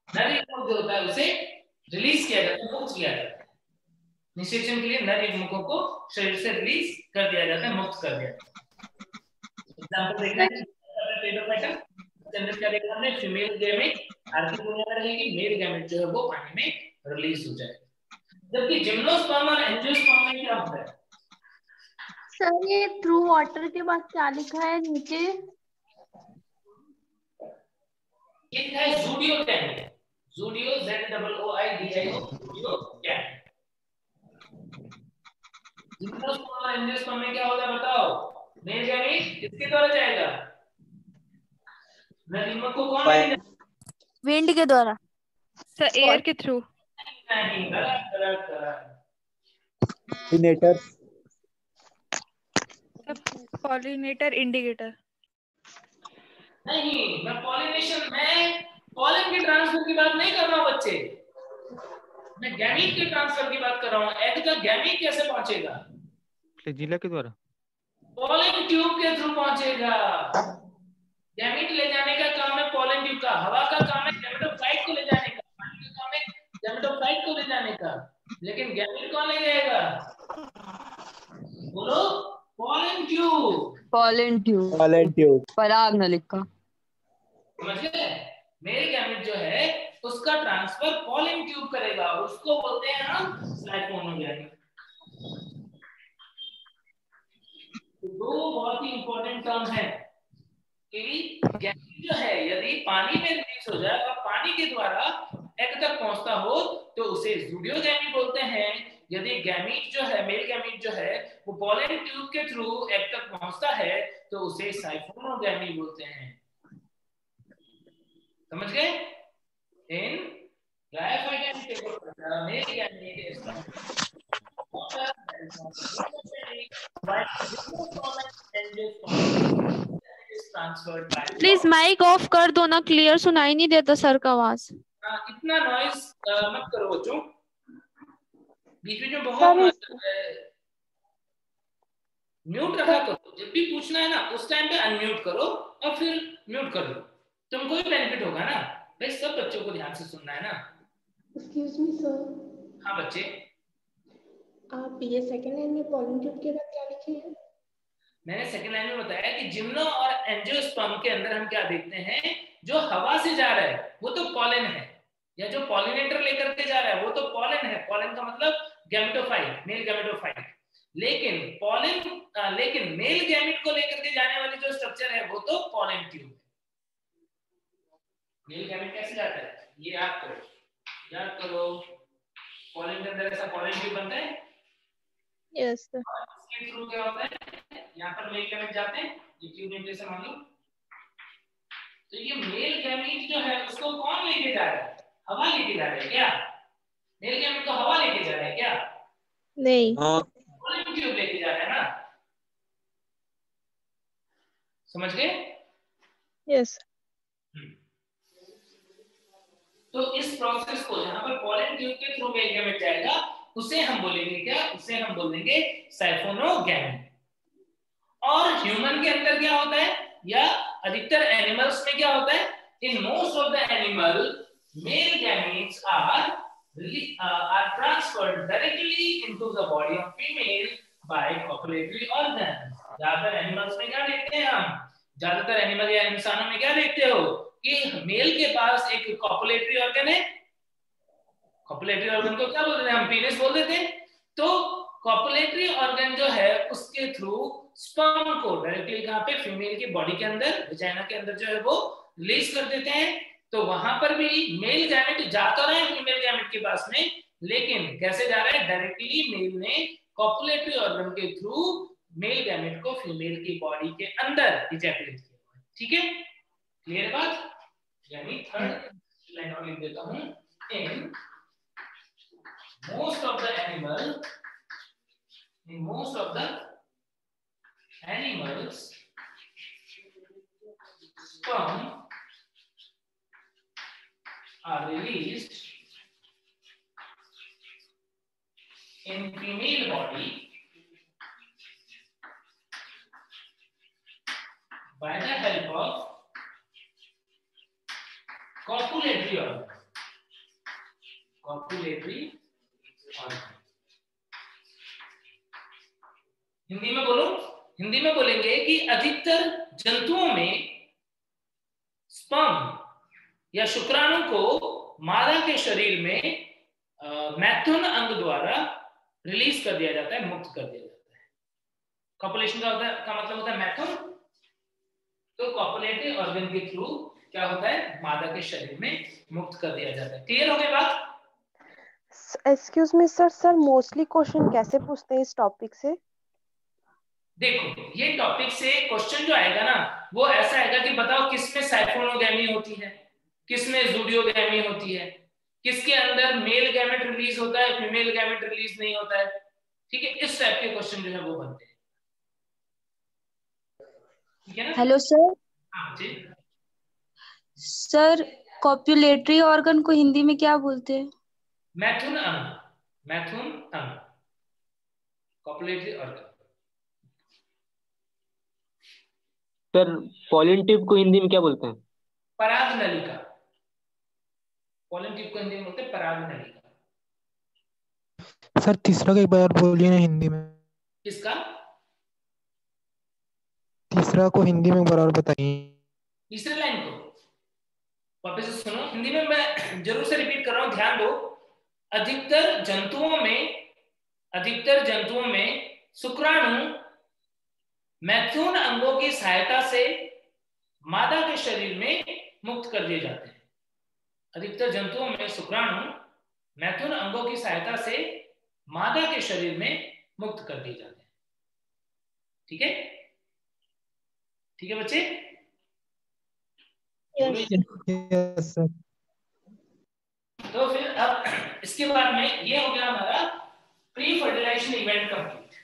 जो होता है उसे रिलीज किया जाता है, मुक्त किया जाता है। निषेचन के लिए नर युग्मकों को शरीर से रिलीज कर दिया जाता है, मुक्त कर दिया जाता है। एग्जांपल देखना है टेरिडोफाइटा के अंदर क्या देखा हमने? फीमेल गैमेट आर्किगोनिया में रहेगी, मेल गैमेट जो है वो पानी में रिलीज हो जाएगा। जबकि जिम्नोस्पर्म और एंजियोस्पर्म में क्या होता है? सर ये थ्रू वाटर के बाद क्या लिखा है नीचे? ये लिखा है Zudio gamete. Zudio ZOOIDIO Zudio gamete. Gymnosperm और एंजियोस्पर्म में क्या होता है बताओ? मेल गैमेट किसके द्वारा जाएगा? नर को कौन? विंड के द्वारा। सर एयर के थ्रू। नहीं, गलत गलत गलत। पॉलिनेटर। Pollinator indicator. नहीं, मैं पॉलिनेशन में पॉलन के ट्रांसफर की बात नहीं कर रहा हूँ बच्चे, मैं गैमीट के ट्रांसफर की बात कर रहा हूँ। एग का गैमीट कैसे पहुंचेगा? फ्लैजिला के द्वारा। पॉलन ट्यूब के थ्रू पहुंचेगा। गैमीट ले जाने का काम है पॉलन ट्यूब का, हवा का काम है गैमेटोफाइट को ले जाने का, पानी का काम है गैमेटोफाइट को ले जाने का, लेकिन गैमीट कौन ले जाएगा? बोलो। Pollen tube. Pollen tube. Pollen tube. पराग नलिका। समझ गए? मेल गैमेट जो है उसका ट्रांसफर पॉलन ट्यूब करेगा, उसको बोलते हैं हम साइफोनोगैमी। दो बहुत ही इंपॉर्टेंट टर्म है कि गैमेट जो है यदि पानी में रिलीज हो जाए और पानी के द्वारा एग तक पहुंचता हो तो उसे जूडियोगैमी बोलते हैं। यदि गैमीट जो है मेल गैमीट जो है वो पॉलन ट्यूब के थ्रू एग तक पहुंचता है तो उसे साइफोनोगैमी बोलते हैं। समझ गए? In bryophyta and pteridophyta male gamete is transferred by. Please mike off कर दो ना, क्लियर सुनाई नहीं देता सर का आवाज। इतना नॉइज मत करो बच्चों। बीच बीच में बहुत सर म्यूट रखा करो, जब भी पूछना है ना उस टाइम पे अनम्यूट करो और फिर म्यूट कर दो, तुमको भी बेनिफिट होगा ना भाई, सब बच्चों को ध्यान से सुनना है ना। एक्सक्यूज मी सर, हाँ बच्चे, आप ये सेकंड लाइन में पॉलिन ट्यूब के बाद क्या लिखे हैं? मैंने सेकंड लाइन में बताया कि जिम्नो और एंजियोस्पर्म के अंदर हम क्या देखते हैं, जो हवा से जा रहा है वो तो पॉलन है, या जो पॉलिनेटर लेकर के जा रहा है वो तो पॉलन है। पॉलन का मतलब गैमेटोफाइट, मेल गैमेटोफाइट। लेकिन मेल गैमेट को लेकर के जाने वाली जो स्ट्रक्चर है वो तो पॉलन ट्यूब है। मेल गैमेट कैसे जाता है ये याद करो, पॉलन के अंदर ऐसा पॉलन ट्यूब बनता है। Yes sir. इसके थ्रू क्या होता है, यहाँ पर मेल गैमेट जाते हैं, ये ट्यूब में जैसे मान लो, तो ये मेल गैमेट जो है उसको कौन लेके जा रहा है, हवा लेके जा रहा है क्या? मेल गैमेट को हवा लेके जा रहा है क्या? नहीं, पॉलन ट्यूब लेके जा रहा है ना, समझ गए? यस। तो इस प्रोसेस को जहां पर पॉलन ट्यूब के थ्रू मेल गैमेट जाएगा उसे हम बोलेंगे क्या, उसे हम बोलेंगे साइफोनोगैमी। और ह्यूमन के अंदर क्या होता है, या अधिकतर एनिमल्स में क्या होता है, in most of the animal male gametes are transferred directly into the body of female by copulatory organ. ज्यादातर एनिमल्स में क्या देखते हैं हम, ज्यादातर एनिमल या इंसानों में क्या देखते हो कि मेल के पास एक कॉपुलेटरी ऑर्गन है। कॉपुलेटरी ऑर्गन को क्या बोलते हैं हम, पीनिस बोल देते हैं। तो कॉपुलेटरी ऑर्गन जो है उसके थ्रू स्पर्म को डायरेक्टली कहां पे, फीमेल की बॉडी के अंदर, वजाइना के अंदर जो है वो रिलीज कर देते हैं। तो वहां पर भी मेल गैमेट जाता रहा है फीमेल गैमेट के पास में, लेकिन कैसे जा रहा है, डायरेक्टली मेल ने कॉपुलेटरी ऑर्गन के थ्रू मेल गैमेट को फीमेल की बॉडी के अंदर इजैकुलेट किया। ठीक है, क्लियर बात? यानी थर्ड लाइन और लिख देता हूं, इन most of the animals sperm are released in female body by the help of copulatory organ. Hindi में बोलो, हिंदी में बोलेंगे कि अधिकतर जंतुओं में स्पर्म या शुक्राणु को मादा के शरीर में मैथुन अंग द्वारा रिलीज कर दिया जाता है, मुक्त कर दिया जाता है। कॉपुलेशन का मतलब होता है मैथुन। तो कॉपुलेटरी ऑर्गन के थ्रू क्या होता है, मादा के शरीर में मुक्त कर दिया जाता है। क्लियर हो गई बात? Excuse me sir, mostly question कैसे पूछते हैं इस टॉपिक से? देखो ये टॉपिक से क्वेश्चन जो आएगा ना वो ऐसा आएगा कि बताओ किसमें साइफोनोगैमी होती है, किसमें ज़ूडियोगैमी होती है, किसके अंदर मेल गैमेट रिलीज होता है, फीमेल गैमेट रिलीज नहीं होता है। ठीक है, इस टाइप के क्वेश्चन जो है वो बनते हैं। ठीक है ना? Hello sir. हाँ जी सर, कॉपुलेटरी ऑर्गन को हिंदी में क्या बोलते हैं? मैथुन अंग, मैथुन अंग, copulatory organ. Sir pollen tube को हिंदी में क्या बोलते हैं? पराग नलिका। पॉलिन ट्यूब को हिंदी में बोलते हैं पराग नलिका। सर तीसरा का एक बार बोलिए ना हिंदी में। किसका? तीसरा को हिंदी में बराबर बताइए। तीसरे लाइन को वापस से सुनो, हिंदी में मैं जरूर से रिपीट कर रहा हूं, ध्यान दो। अधिकतर जंतुओं में शुक्राणु मैथुन अंगों की सहायता से मादा के शरीर में मुक्त कर दिए जाते हैं। अधिकतर जंतुओं में शुक्राणु मैथुन अंगों की सहायता से मादा के शरीर में मुक्त कर दिए जाते हैं। ठीक है, ठीक है बच्चे? Yes sir. तो फिर अब इसके बाद में ये हो गया हमारा pre fertilization event complete.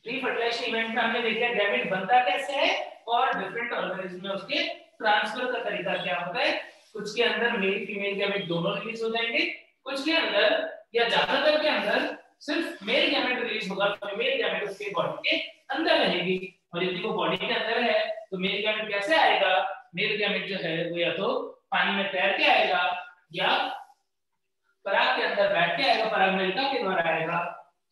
Pre fertilization event में हमने देखा गैमेट बनता कैसे है और डिफरेंट ऑर्गेनिज्म में उसके ट्रांसफर का तरीका क्या होता है। कुछ के अंदर मेल फीमेल गैमेट दोनों रिलीज हो जाएंगे, कुछ के अंदर या ज्यादातर के अंदर सिर्फ मेल गैमेट रिलीज होगा, फीमेल गैमेट उसके बॉडी के अंदर रहेगी। और यदि वो बॉडी के अंदर है तो मेल गैमेट कैसे आएगा? मेल गैमेट जो है वो या तो पानी में तैर के आएगा या पराग के अंदर बैठ के आएगा, पराग नलिका के द्वारा आएगा,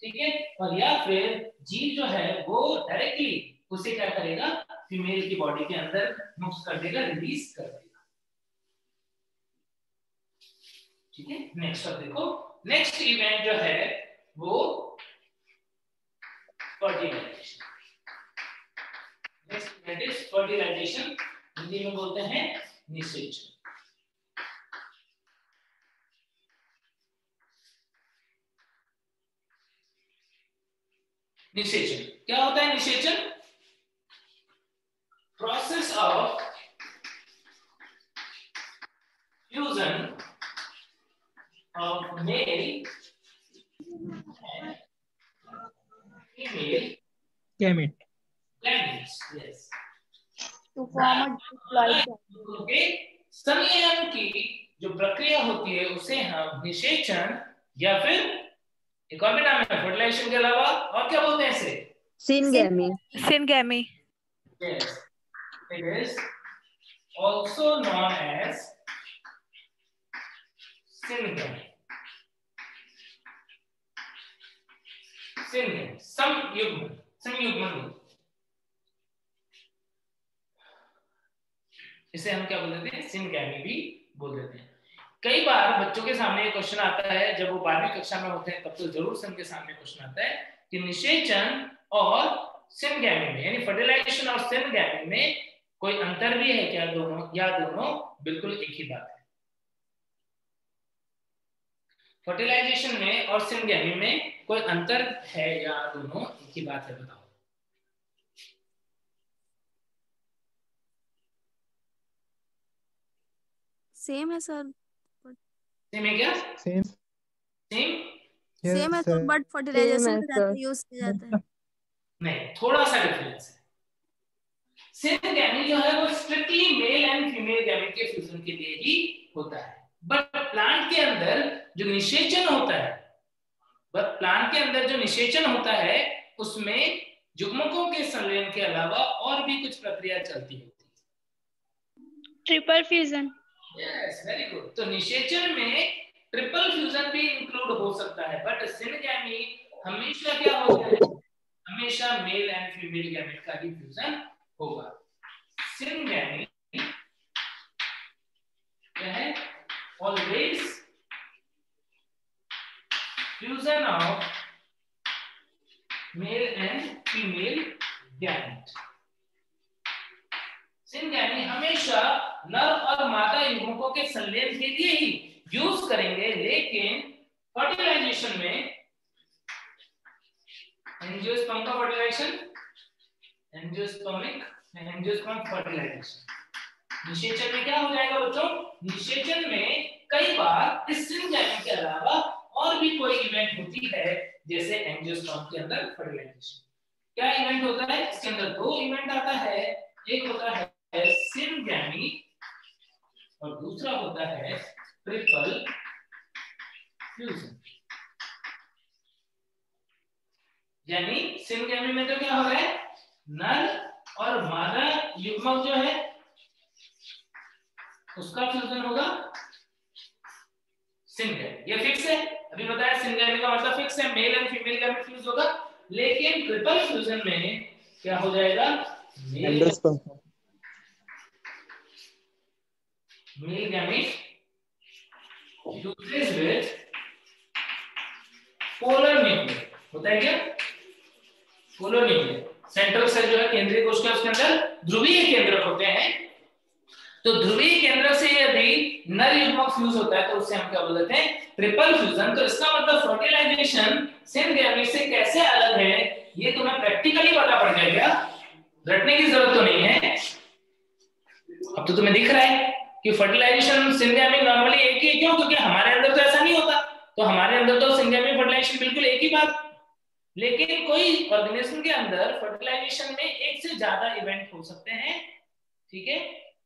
ठीक है। और या फिर जीव जो है वो डायरेक्टली उसे क्या करेगा, फीमेल की बॉडी के अंदर मिक्स कर देगा, रिलीज कर देगा, ठीक है। नेक्स्ट अब देखो, नेक्स्ट इवेंट जो है वो fertilization. Next event is fertilization, Hindi में बोलते हैं निषेचन। निषेचन क्या होता है? निषेचन process of fusion of male female gamete. gametes, yes, to form a diploid gamete. Okay. संलयन की जो प्रक्रिया होती है उसे हम निषेचन या फिर एक और भी नाम है फर्टिलाइजेशन के अलावा और क्या बोलते हैं इसे? Syngamy. Syngamy. Yes, it is also known as syngamy. Syngamy, संयुग्मन। इसे हम क्या बोल देते हैं? सिनगैमी भी बोल देते हैं। कई बार बच्चों के सामने ये क्वेश्चन आता है, जब वो 12वीं कक्षा में होते हैं तब तो जरूर से उनके सामने क्वेश्चन आता है कि निषेचन और सिनगैमी में, यानी फर्टिलाइजेशन और सिनगैमी में कोई अंतर भी है क्या? दोनों या दोनों बिल्कुल एक ही बात है? फर्टिलाइजेशन में और सिनगैमी में कोई अंतर है या दोनों एक ही बात है? बताओ। सेम है सर। सेम है क्या? सेम सेम है सर, बट फर्टिलाइजेशन में ज्यादा यूज किया जाता है। नहीं, थोड़ा सा डिफरेंस है। सिनगैमी जो है वो strictly male and female gamete के फ्यूजन के लिए ही होता है, बट प्लांट के अंदर जो निषेचन होता है, उसमें युग्मकों के संलयन के अलावा और भी कुछ प्रक्रिया चलती होती है। Triple fusion. Yes, very good. तो निषेचन में ट्रिपल फ्यूजन भी इंक्लूड हो सकता है, बट सिनगैमी हमेशा क्या होगा? हमेशा मेल एंड फीमेल गैमेट का ही फ्यूजन होगा। सिनगैमी क्या है? Always fusion of male and female gamete. Syngamy हमेशा नर और मादा युग्मकों के संलयन के लिए ही यूज करेंगे, लेकिन फर्टिलाइजेशन में एंजियोस्पर्म का फर्टिलाइजेशन, एंजियोस्पर्म फर्टिलाइजेशन। निषेचन में क्या हो जाएगा बच्चों? निषेचन में कई बार इस सिनगैमी के अलावा और भी कोई इवेंट होती है, जैसे एंजियोस्पर्म के अंदर फर्टिलाइजेशन। क्या इवेंट होता है? इसके अंदर दो इवेंट आता है, एक होता है सिनगैमी और दूसरा होता है ट्रिपल फ्यूजन। यानी सिनगैमी में तो क्या हो रहा है? नर और मादा युग्मक जो है उसका फ्यूजन होगा सिनगैमी। ये फिक्स है, अभी बताया सिनगैमी का मतलब फिक्स है, male and female gamete fuse होगा। लेकिन ट्रिपल फ्यूजन में क्या हो जाएगा? Male gamete uses with polar nucleus होता है क्या? Polar nucleus. सेंट्रल सेल जो है केंद्रीय कोशिका, उसके अंदर ध्रुवीय केंद्रक होते हैं। तो ध्रुवीय केंद्र से यदि नर युग्मक फ्यूज होता है तो उससे हम क्या बोल देते हैं? Triple fusion. तो इसका मतलब फर्टिलाइजेशन सिनगैमी से कैसे अलग है ये तुम्हें प्रैक्टिकली पता पड़ जाएगा, रटने की जरूरत तो नहीं है। अब तो तुम्हें दिख रहा है कि फर्टिलाइजेशन सिनगैमी नॉर्मली एक ही क्यों? क्योंकि हमारे अंदर तो ऐसा नहीं होता, तो हमारे अंदर तो सिनगैमी फर्टिलाइजेशन बिल्कुल एक ही बात। लेकिन कोई ऑर्गेनिज्म के अंदर फर्टिलाइजेशन में एक से ज्यादा इवेंट हो सकते हैं, ठीक है।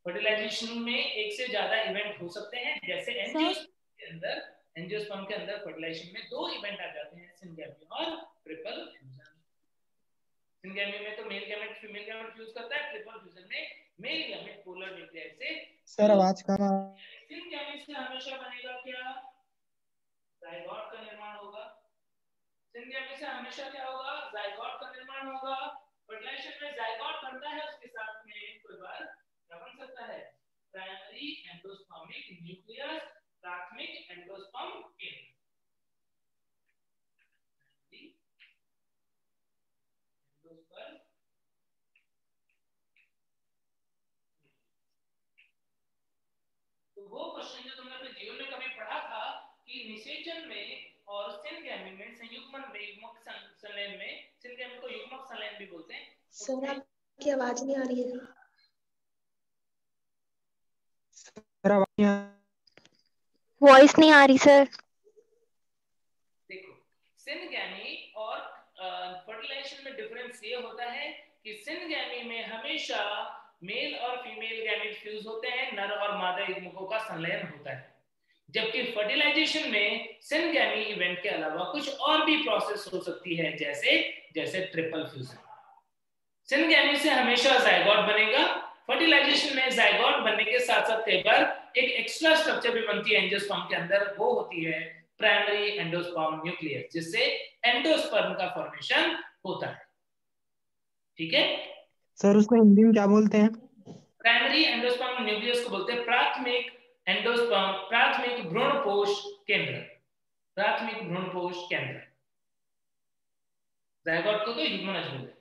फर्टिलाइजेशन में एक से ज्यादा इवेंट हो सकते हैं, जैसे एंजियोस्पर्म के अंदर एंजियोस्पर्म के अंदर फर्टिलाइजेशन में दो इवेंट आ जाते हैं, सिनगैमी और ट्रिपल फ्यूजन। सिनगैमी में तो male gamete female gamete fuse करता है, ट्रिपल फ्यूजन में मेल गैमेट पोलर न्यूक्लियस से। सर आवाज कम आ सिनगैमी से हमेशा बनेगा क्या? जाइगोट का निर्माण होगा। सिनगैमी से हमेशा क्या होगा? जाइगोट का निर्माण होगा। फर्टिलाइजेशन में जाइगोट बनता है, उसके साथ में कोई बार क्या बन सकता है? प्राइमरी एंडोस्पर्मिक न्यूक्लियस, प्राथमिक एंडोस्पर्म केंद्र। तो वो क्वेश्चन जो तुमने अपने जीवन में कभी पढ़ा था कि निषेचन में और सिनगैमी में संयुग्मन में युग्मक संलयन में, सिनगैमी को युग्मक संलयन भी बोलते हैं। सर आपकी आवाज नहीं आ रही है। वॉइस नहीं आ रही सर। देखो, सिनगैमी और फर्टिलाइजेशन में डिफरेंस ये होता है कि सिनगैमी में हमेशा मेल और फीमेल गैमेट फ्यूज होते हैं, नर और मादा युग्मकों का संलयन होता है। जबकि फर्टिलाइजेशन में सिनगैमी इवेंट के अलावा कुछ और भी प्रोसेस हो सकती है, जैसे ट्रिपल फ्यूजन। सिनगैमी से हमेशा जाइगोट बनेगा। फर्टिलाइजेशन में जाइगोट बनने के साथ साथ कई बार एक एक्स्ट्रा स्ट्रक्चर भी बनती है एंजियोस्पर्म के अंदर, वो होती है प्राइमरी एंडोस्पर्म न्यूक्लियस, जिससे एंडोस्पर्म का फॉर्मेशन होता है। ठीक है सर, उसको हिंदी में क्या बोलते हैं? प्राइमरी एंडोस्पर्म न्यूक्लियस को बोलते हैं प्राथमिक एंडोस्पर्म, प्राथमिक भ्रूणपोष केंद्र, प्राथमिक भ्रूणपोष केंद्र। जाइगोट को तो युग्मनज बोलते हैं।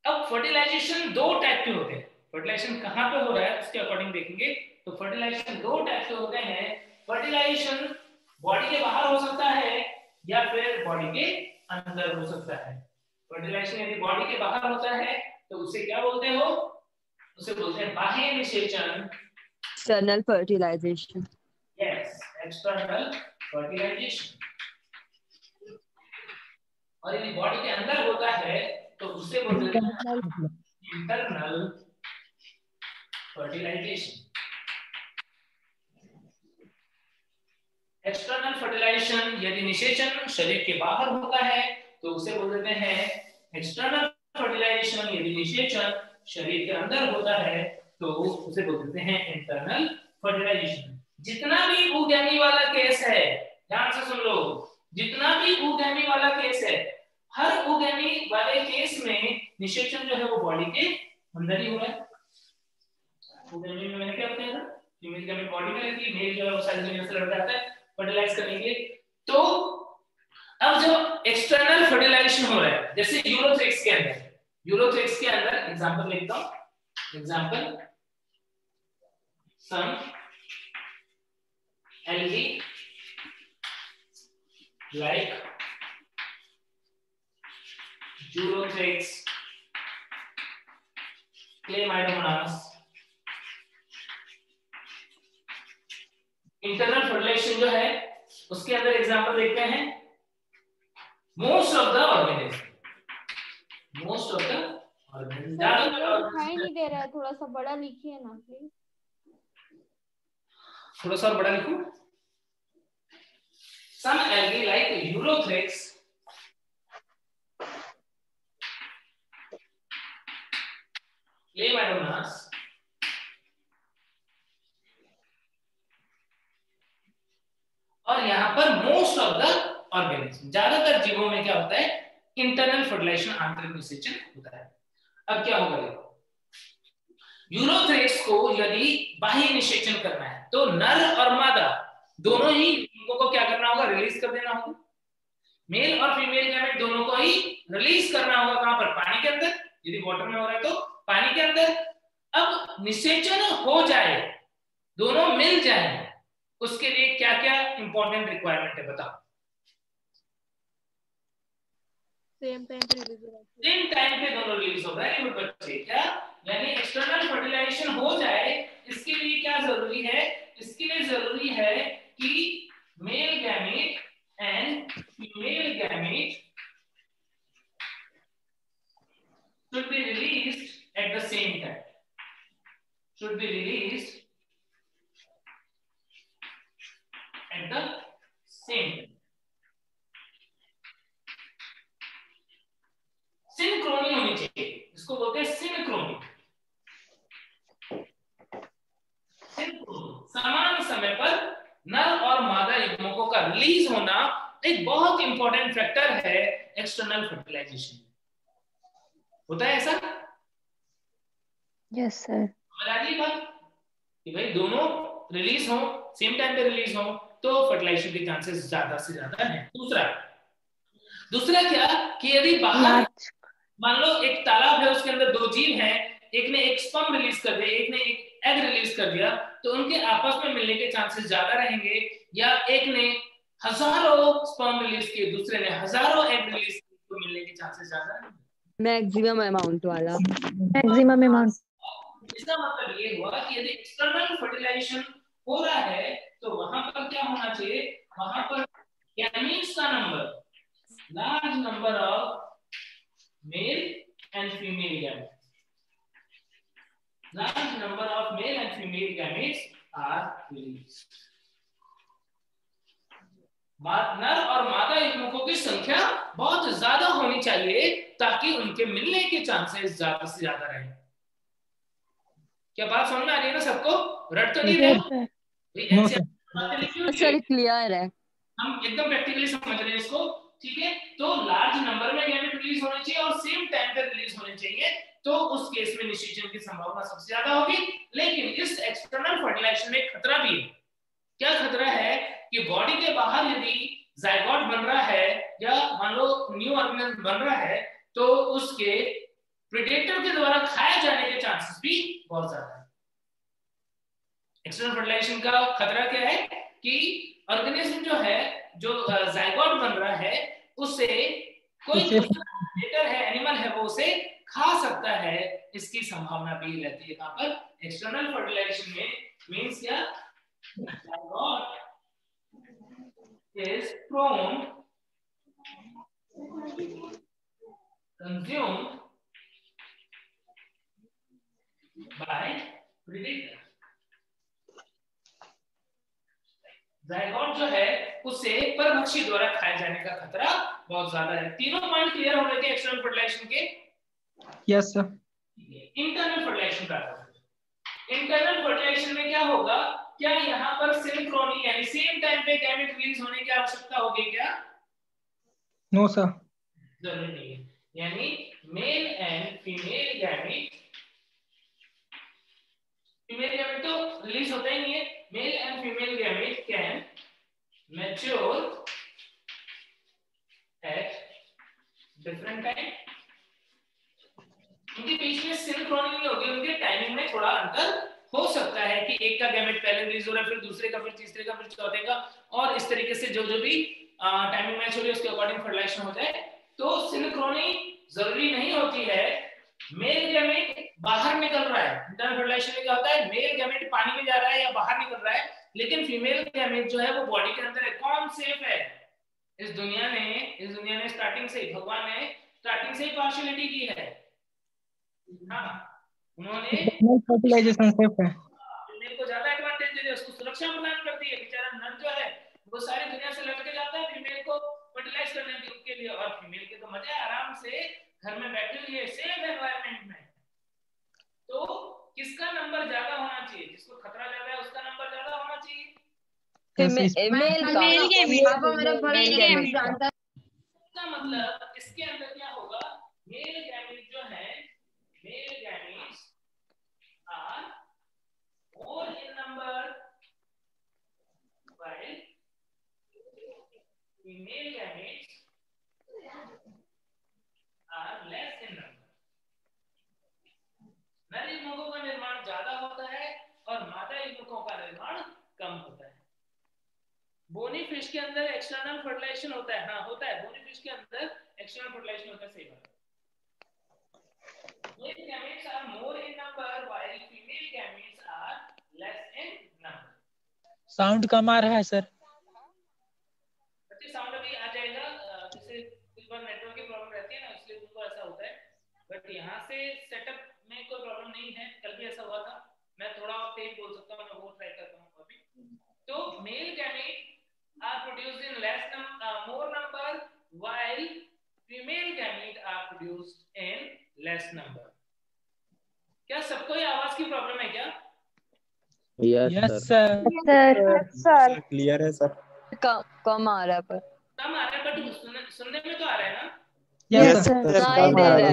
अब फर्टिलाइजेशन दो टाइप के होते हैं। फर्टिलाइजेशन कहां पे हो रहा है उसके अकॉर्डिंग देखेंगे तो फर्टिलाइजेशन दो टाइप के होते हैं। फर्टिलाइजेशन बॉडी के बाहर हो सकता है या फिर बॉडी के अंदर हो सकता है। फर्टिलाइजेशन यदि बॉडी के बाहर होता है तो उसे क्या बोलते हो? उसे बोलते हैं बाह्य निषेचन, external fertilization. Yes, external fertilization. और यदि बॉडी के अंदर होता है तो उसे बोलते हैं इंटरनल फर्टिलाइजेशन। एक्सटर्नल फर्टिलाइजेशन यदि निषेचन शरीर के बाहर होता है तो उसे बोल देते हैं एक्सटर्नल फर्टिलाइजेशन। यदि निषेचन शरीर के अंदर होता है तो उसे बोल देते हैं इंटरनल फर्टिलाइजेशन। जितना भी भूगैमी वाला केस है, ध्यान से सुन लो, जितना भी भूगैमी वाला केस है, हर भूगैमी वाले केस में निषेचन जो है वो बॉडी के अंदर ही हो रहा है। भूगैमी में मैंने क्या बताया था? फीमेल गैमेट बॉडी में रहती है, मेल जो है वो साइटोप्लाज्म से लड़ जाता है फर्टिलाइज करने के लिए। तो अब जो एक्सटर्नल फर्टिलाइजेशन हो रहा है, जैसे यूरोथ्रिक्स के अंदर, यूरोथ्रिक्स के अंदर एग्जांपल लिखता हूं, एग्जांपल सम algae like Eurythrax, Chlamydomonas। Internal fertilization जो है उसके अंदर एग्जांपल देखते हैं most of the organism, most of the organism. दिखाई नहीं दे रहा है, थोड़ा सा बड़ा लिखिए ना प्लीज। थोड़ा सा और बड़ा लिखूं? Some algae like Eurythrax Chlamydomonas और यहाँ पर मोस्ट ऑफ द ऑर्गेनिज्म, ज्यादातर जीवों में क्या होता है? इंटरनल फर्टिलाइजेशन, आंतरिक निषेचन होता है। अब क्या होगा देखो, यूरोथ्रेक्स को यदि बाह्य निषेचन करना है तो नर और मादा दोनों ही को क्या करना होगा? रिलीज कर देना होगा। मेल और फीमेल गैमेट दोनों को ही रिलीज करना होगा। कहां पर? पानी के अंदर। यदि वाटर में हो रहा है तो पानी के अंदर। अब निषेचन हो जाए, दोनों मिल जाए, उसके लिए क्या क्या इंपॉर्टेंट रिक्वायरमेंट है बताओ? सेम टाइम पे रिलीज हो रहा है, सेम टाइम पे दोनों रिलीज हो रहा है। ये बच्चे क्या, यानी एक्सटर्नल फर्टिलाइजेशन हो जाए, इसके लिए क्या जरूरी है? इसके लिए जरूरी है कि male gamete and female gamete should be released at the same time, should be released समय पर नर और मादा युग्मकों का रिलीज होना एक बहुत इंपॉर्टेंट फैक्टर है एक्सटर्नल फर्टिलाइजेशन। होता है ऐसा? Yes sir. समझ आ रही है बात कि भाई दोनों रिलीज हो, सेम टाइम पे रिलीज हो तो फर्टिलाइजेशन के चांसेस ज्यादा से ज्यादा है। दूसरा क्या कि यदि बाहर मान लो एक तालाब है, उसके अंदर 2 जीव हैं, एक ने एक स्पर्म रिलीज कर दिया, एक ने एक एग रिलीज कर दिया, तो उनके आपस में मिलने के चांसेस ज्यादा रहेंगे, या एक ने हजारों स्पर्म रिलीज किए, दूसरे ने हजारों एग रिलीज किए, तो मिलने के चांसेस ज्यादा रहेंगे। मैक्सिमम अमाउंट वाला। Maximum amount. इसका मतलब ये हुआ कि यदि एक्सटर्नल फर्टिलाइजेशन हो रहा है तो वहां पर क्या होना चाहिए, वहां पर गैमीट्स का number, large number of male and female gametes, large number of male and female gametes are released. नर और मादा युग्मकों की संख्या बहुत ज्यादा होनी चाहिए ताकि उनके मिलने के चांसेस ज्यादा से ज्यादा रहें। क्या बात समझ में आ रही है ना सबको? रट तो नहीं रहे? सर क्लियर है, हम एकदम प्रैक्टिकली समझ रहे हैं इसको, ठीक है? तो लार्ज नंबर में गैमेट रिलीज होने चाहिए और सेम टाइम पे रिलीज होने चाहिए, तो उस केस में निषेचन की संभावना सबसे ज्यादा होगी। लेकिन इस एक्सटर्नल फर्टिलाइजेशन में खतरा भी है। क्या खतरा है कि बॉडी के बाहर यदि जायगोट बन रहा है या मान लो न्यू ऑर्गेनिज्म बन रहा है, तो उसके प्रेडेटर के द्वारा खाए जाने के चांसेस भी बहुत ज्यादा है। एक्सटर्नल फर्टिलाइजेशन का खतरा क्या है कि ऑर्गेनिज्म जो है, जो जायगोट बन रहा है, उससे कोई प्रेडेटर है, एनिमल है, वो उसे खा सकता है, इसकी संभावना भी रहती है। यहाँ पर एक्सटर्नल फर्टिलाइजेशन में मींस क्या, zygote is prone, consumed by predator। zygote जो है उसे परभक्षी द्वारा खाए जाने का खतरा बहुत ज्यादा है। तीनों पॉइंट क्लियर हो गए थे एक्सटर्नल फर्टिलाइजेशन के? Yes sir. इंटरनल फर्टिलाइजेशन का, इंटरनल फर्टिलाइजेशन में क्या होगा, क्या यहाँ पर सिंक्रोनी यानी सेम टाइम पे गैमेट रिलीज होने की आवश्यकता होगी क्या? नो सर, जरूरी नहीं है। यानी male and female gamete, female gamete तो रिलीज होता ही नहीं है, male and female gamete can mature at different time. उनके बीच में सिंक्रोनी नहीं होगी, उनके टाइमिंग में थोड़ा अंतर हो सकता है कि एक का गैमेट पहले रिलीज हो रहा है, फिर दूसरे का, फिर तीसरे का, फिर चौथे का, और इस तरीके से जो जो भी टाइमिंग मैच हो रही है उसके अकॉर्डिंग फर्टिलाइजेशन हो जाए। तो सिंक्रोनी जरूरी नहीं होती है। मेल गैमेट बाहर निकल रहा है, इंटरनल फर्टिलाइजेशन में क्या होता है, मेल गैमेट पानी में जा रहा है या बाहर निकल रहा है, लेकिन फीमेल गैमेट जो है वो बॉडी के अंदर है। कौन सेफ है? इस दुनिया ने स्टार्टिंग से, भगवान ने स्टार्टिंग से ही पार्शियलिटी की है। हाँ, उन्होंने फर्टिलाइजेशन सेफ है, फीमेल को ज्यादा एडवांटेज दे दिया, उसको सुरक्षा प्रदान कर दी है। बेचारा नर जो है वो सारी दुनिया से लड़के जाता है फीमेल को फर्टिलाइज करने के लिए, और फीमेल के तो मजा है, आराम से घर में बैठी हुई है सेफ एनवायरनमेंट में। तो किसका नंबर ज्यादा होना चाहिए? जिसको खतरा ज्यादा है उसका नंबर ज्यादा होना चाहिए। इसका मतलब इसके अंदर क्या होगा, मेल गैमेट जो है, male gametes are more in number while female gametes are less in number। नर युग्मकों का निर्माण ज्यादा होता है और मादा युग्मकों का निर्माण कम होता है। बोनी फिश के अंदर एक्सटर्नल फर्टिलाइजेशन होता है, हाँ होता है, बोनी फिश के अंदर एक्सटर्नल फर्टिलाइजेशन होता है, सही बात। Male gametes are more in number while female gametes are less in number। Sound कम आ रहा है सर। बच्चे साउंड अभी आ जाएगा, जैसे कुछ बार नेटवर्क की प्रॉब्लम रहती है ना, इसलिए उनको ऐसा होता है। बट यहाँ से सेटअप में कोई प्रॉब्लम नहीं है, कल भी ऐसा हुआ था। मैं थोड़ा और तेज बोल सकता हूँ, मैं वो ट्राई करता हूँ अभी। तो male gamete are produced in less more number while female gamete are produced in less number। क्या सबको ये आवाज की प्रॉब्लम है क्या? Yes yes sir. Sir. Sir clear है सर। कम आ रहा है पर कम आ रहा है बट सुनने में तो आ रहा है ना। Yes sir sir. सुनाई दे रहा है।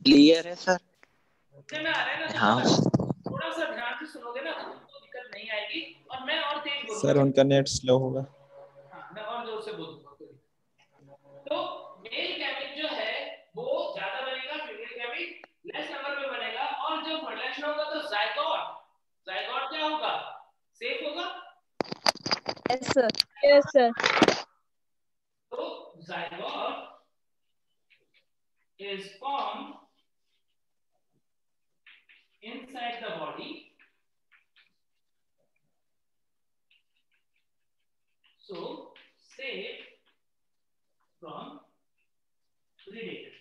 क्लियर है सर। सुनने में आ रहा है ना, तो हाँ थोड़ा सा ध्यान से सुनोगे ना तो तुमको दिक्कत नहीं आएगी। और मैं और तेज बोलूंगा सर, उनका नेट स्लो होगा। हाँ, मैं और जोर से बोलूंगा। तो मेल गैमेट जो है वो ज्यादा बनेगा, फीमेल गैमेट लेस नंबर में बनेगा। और जो फर्टिलाइजेशन होगा तो जायगोट क्या होगा? सेफ होगा। Yes sir. Yes sir. तो zygote is formed inside the body, so safe from predator.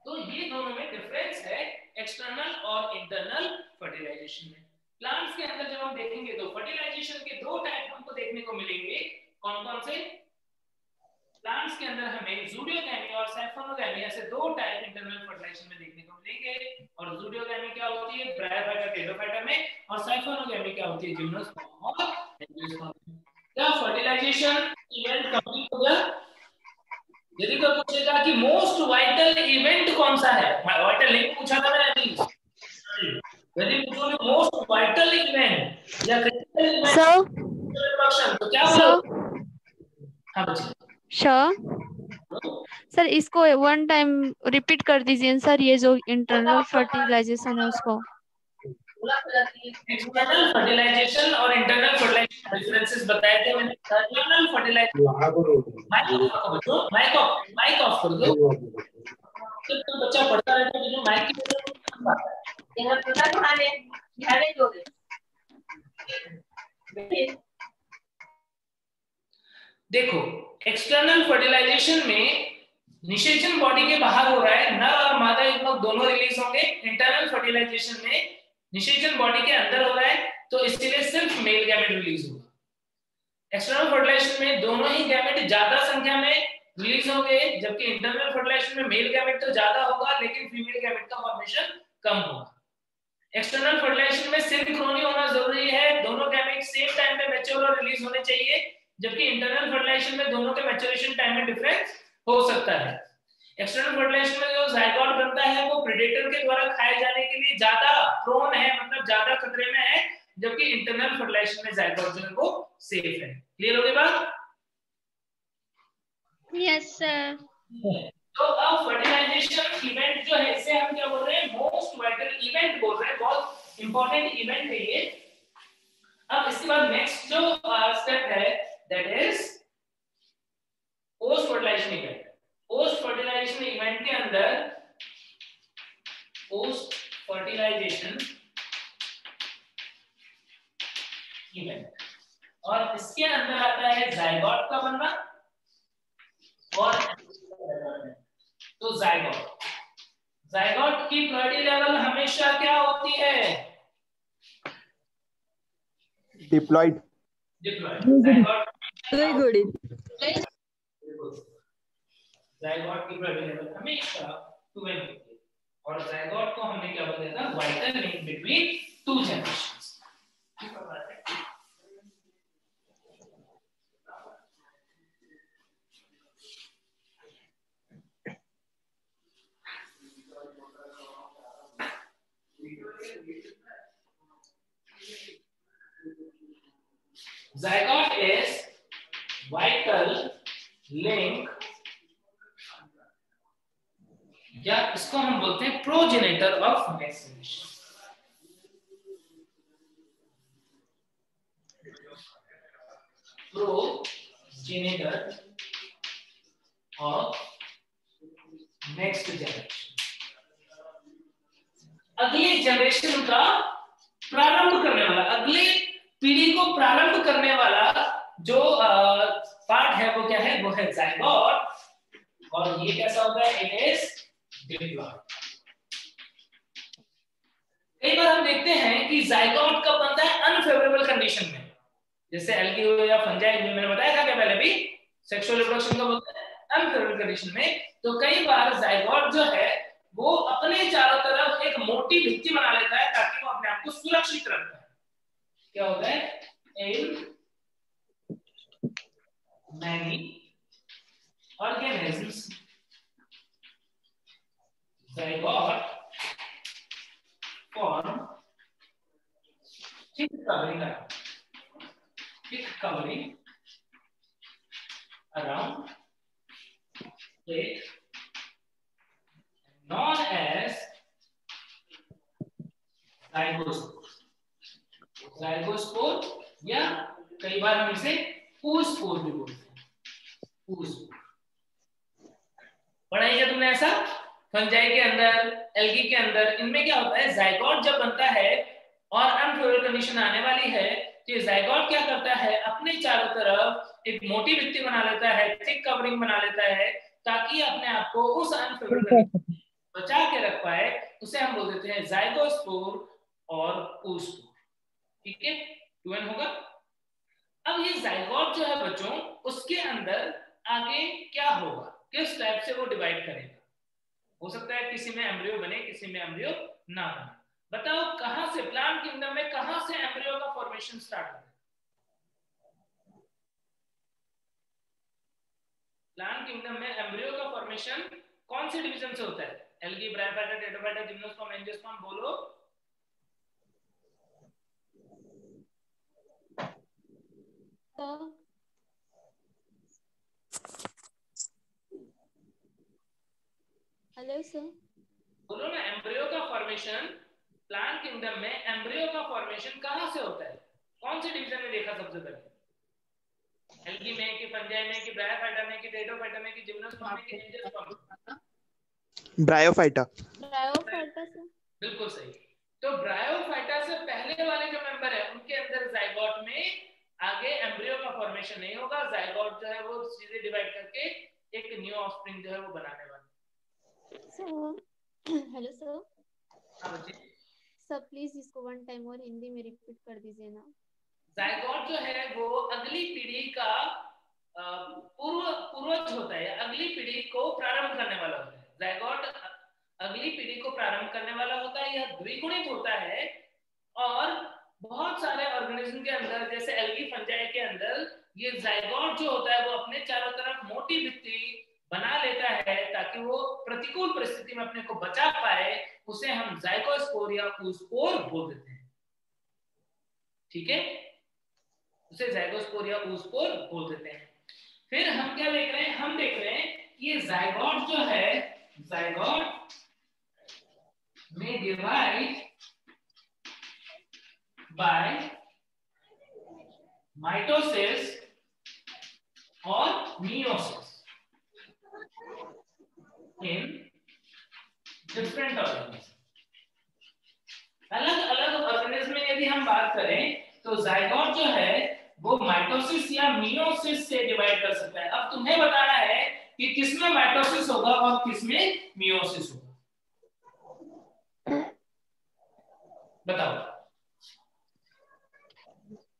तो ये दोनों में डिफरेंस है एक्सटर्नल और इंटरनल फर्टिलाइजेशन में। प्लांट्स के अंदर जब हम देखेंगे तो फर्टिलाइजेशन के दो टाइप हमको देखने को मिलेंगे। कौन कौन से? प्लांट्स के अंदर हमें ज़ूडियोगैमी और सैफोनोगैमी ऐसे दो टाइप इंटरनल फर्टिलाइजेशन में देखने को मिलेंगे। और ज़ूडियोगैमी क्या होती है? ब्रायोफाइटा टेरोफाइटा में। और सैफोनोगैमी क्या होती है? जिम्नोस्पर्म और एंजियोस्पर्म में। क्या फर्टिलाइजेशन इवेंट कंप्लीट हो गया? यदि तो पूछेगा कि मोस्ट वाइटल इवेंट कौन सा है, वाइटल लिंक पूछा था मैंने अभी। यदि पूछोगे मोस्ट वाइटल इवेंट या क्रिटिकल इवेंट रिप्रोडक्शन तो क्या बोलोगे? हाँ बच्चे। सर इसको वन टाइम रिपीट कर दीजिए सर, ये जो इंटरनल फर्टिलाइजेशन है उसको। एक्सटर्नल फर्टिलाइजेशन और इंटरनल फर्टिलाइजेशन डिफरेंसेस बताए थे मैंने। एक्सटर्नल फर्टिलाइजेशन माइक ऑफ कर दो। तो बच्चा पढ़ता रहता है जो माइक की यहाँ पता खाने ध्यान दो दे। देखो एक्सटर्नल फर्टिलाइजेशन में निषेचन बॉडी के बाहर हो रहा है, नर और मादा युग्मक दोनों रिलीज होंगे। इंटरनल फर्टिलाइजेशन में निषेचन बॉडी के अंदर हो रहा है तो इसलिए सिर्फ मेल गैमेट रिलीज होगा। एक्सटर्नल फर्टिलाइजेशन में दोनों ही गैमेट ज्यादा संख्या में रिलीज होंगे, जबकि इंटरनल फर्टिलाइजेशन में मेल गैमेट तो ज्यादा होगा लेकिन फीमेल गैमेट का फॉर्मेशन कम होगा। एक्सटर्नल फर्टिलाइजेशन में सिंक्रोनी होना जरूरी है, दोनों गैमेट सेम टाइम पे मैच्योर और रिलीज होने चाहिए, जबकि इंटरनल फर्टिलाइजेशन में दोनों के मैच्योरेशन टाइम में डिफरेंस हो सकता है। एक्सटर्नल फर्टिलाइजेशन में जो जायगोट बनता है वो प्रेडेटर के द्वारा खाए जाने के लिए ज्यादा प्रोन है, मतलब ज्यादा खतरे में है, जबकि इंटरनल फर्टिलाइजेशन में जायगोट जो है वो सेफ है। क्लियर हो गई बात? Yes sir. तो अब फर्टिलाइजेशन इवेंट जो है इसे हम क्या बोल रहे हैं? मोस्ट वाइटल इवेंट बोल रहे हैं, बहुत इंपॉर्टेंट इवेंट है ये। अब इसके बाद नेक्स्ट जो स्टेप है that is post fertilization event. Post fertilization event के अंदर पोस्ट फर्टिलाइजेशन इवेंट और इसके अंदर आता है जायगोट का बनना और तो जायगोट की प्योरिटी लेवल हमेशा क्या होती है? डिप्लॉयड। जायगोट की प्योरिटी लेवल हमेशा 2n होती है और जायगोट को हमने क्या बोला था? Vital link between two generations. Zygote is vital link या इसको हम बोलते हैं progenitor of next generation. Progenitor of next generation, अगले जनरेशन का प्रारंभ करने वाला, अगले पीढ़ी को प्रारंभ करने वाला जो पार्ट है वो क्या है? वो है जायगोट। और ये कैसा होता है? It is diploid. कई बार हम देखते हैं कि जायगोट कब बनता है? अनफेवरेबल कंडीशन में, जैसे एल्गी या फंजाई मैंने बताया था क्या पहले भी, सेक्सुअल रिप्रोडक्शन कब होता है? अनफेवरेबल कंडीशन में। तो कई बार जायगोट जो है वो अपने चारों तरफ एक मोटी भित्ति बना लेता है ताकि आप को सुरक्षित रखता है। क्या होता है? In many organisms zygote form thick covering around it known as zygospore या कई बार हम इसे oospore भी बोलते हैं। oospore पढ़ा है क्या तुमने ऐसा? फंजाई के अंदर, एल्गी के अंदर, इनमें क्या होता है? जाइगोट जब बनता है और अनफेवरेबल कंडीशन आने वाली है तो ये जाइगोट क्या करता है? अपने चारों तरफ एक मोटी भित्ति बना लेता है, थिक कवरिंग बना लेता है, ताकि अपने आप को उस अनफेवरेबल कंडीशन बचा के रख पाए। उसे हम बोल देते हैं जाइगोस्पोर और oospore। ठीक है, 2n होगा। अब ये जाइगोट जो है बच्चों, उसके अंदर आगे क्या होगा? किस टाइप से वो डिवाइड करेगा? हो सकता है किसी में एम्ब्रियो बने, किसी में एम्ब्रियो ना बने। बताओ कहां से प्लांट किंगडम में कहां से एम्ब्रियो का फॉर्मेशन स्टार्ट होता है? प्लांट किंगडम में एम्ब्रियो का फॉर्मेशन कौन से डिवीजन से होता है? एल्गी, ब्रायोफाइटा, टेट्राफाइटा, जिम्नोस्पर्म, एंजियोस्पर्म, बोलो। हेलो सर, बोलो ना, एम्ब्रियो का फॉर्मेशन प्लांट किंगडम में एम्ब्रियो का फॉर्मेशन कहां से होता है? कौन से डिवीजन में देखा सबसे पहले? एल्गी में कि फंजाई में कि ब्रायोफाइटा में कि टेट्राफाइटा में कि जिम्नोस्पर्म में कि एंजियोस्पर्म में? ब्रायोफाइटा। Bryophyta sir. बिल्कुल सही। तो ब्रायोफाइटा से पहले वाले जो मेंबर है उनके अंदर जाइगोट में आगे एम्ब्रियो का फॉर्मेशन नहीं होगा। जाइगोट जो है वो सीधे डिवाइड करके एक न्यू ऑफस्प्रिंग जो है वो बनाने वाला है। Hello sir. हाँ बच्चे। सर प्लीज इसको वन टाइम और हिंदी में रिपीट कर दीजिए ना। जाइगोट जो है वो अगली पीढ़ी का पूर्वज होता है, अगली पीढ़ी को प्रारंभ करने वाला होता है। जाइगोट अगली पीढ़ी को प्रारंभ करने वाला होता है, यह द्विगुणित होता है और बहुत सारे ऑर्गेनिज्म के अंदर जैसे एल्गी, फंजाई के अंदर ये जाइगोट जो होता है वो अपने चारों तरफ मोटी भित्ति बना लेता है ताकि वो प्रतिकूल परिस्थिति में अपने को बचा पाए। उसे हम जाइगोस्पोर या oospore बोल देते हैं। ठीक है, उसे जाइगोस्पोर या oospore बोल देते हैं। फिर हम क्या देख रहे हैं? हम देख रहे हैं ये जाइगोट जो है, जाइगोट में डिवाइड बाय माइटोसिस और मियोसिस इन डिफरेंट ऑर्गेनिज्म। अलग अलग ऑर्गेनिज्म में यदि हम बात करें तो जाइगोट जो है वो माइटोसिस या मियोसिस से डिवाइड कर सकता है। अब तुम्हें बताना है कि किसमें माइटोसिस होगा और किसमें मियोसिस होगा। बताओ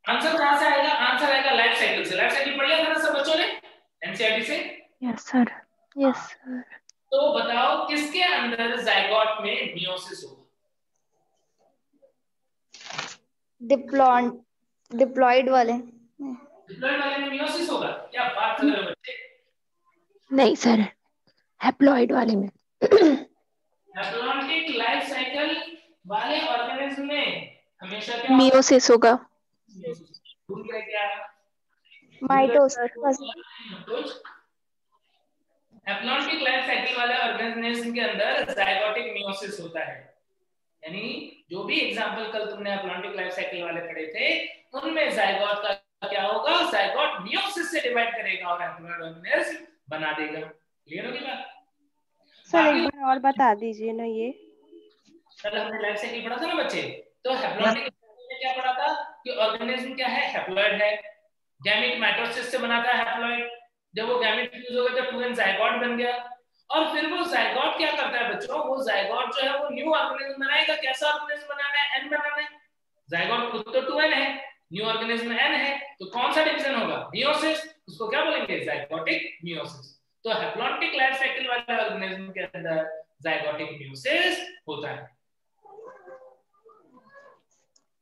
आंसर कहां से आएगा? आंसर आएगा लाइफ साइकिल से। लाइफ साइकिल पढ़ लिया था ना सब बच्चों ने एनसीईआरटी से? Yes sir, yes sir. तो बताओ किसके अंदर जाइगोट में मियोसिस होगा? डिप्लॉइड वाले में मियोसिस होगा। क्या बात कर रहे हो बच्चे? नहीं सर, हैप्लॉइड वाले में। हैप्लॉन्टिक लाइफ साइकिल वाले ऑर्गेनिज्म में हमेशा क्या मियोसिस होगा। क्या? माइटोसिस। हैप्लॉन्टिक लाइफ साइकिल वाले ऑर्गेनिज्म के अंदर जाइगोटिक मियोसिस होता है। यानी जो भी एग्जांपल कल तुमने हैप्लॉन्टिक लाइफ साइकिल वाले पढ़े थे उनमें जाइगोट का क्या होगा? जाइगोट मियोसिस से डिवाइड करेगा और हैप्लॉइड ऑर्गेनिज्म बना देगा। क्लियर होगी बात? सर एक बार और बता दीजिए ना। ये कल हमने लाइफ साइकिल पढ़ा था ना बच्चे, तो हैप्लॉन्टिक में क्या पढ़ा था कि ऑर्गेनिज्म क्या है? हैप्लॉइड है। गैमेट माइटोसिस से बना था हैप्लॉइड। जब वो गैमेट फ्यूज हो गए तो 2n जाइगोट बन गया। और फिर वो जाइगोट क्या करता है बच्चों? वो जाइगोट जो है वो न्यू ऑर्गेनिज्म बनाएगा। कैसा ऑर्गेनिज्म बनाना है? n बनाना है। जाइगोट खुद तो 2n है, न्यू ऑर्गेनिज्म n है, तो कौन सा डिवीजन होगा? मियोसिस। उसको क्या बोलेंगे? Zygotic meiosis. तो हैप्लॉन्टिक लाइफ साइकिल वाले ऑर्गेनिज्म के अंदर जाइगोटिक मियोसिस होता है।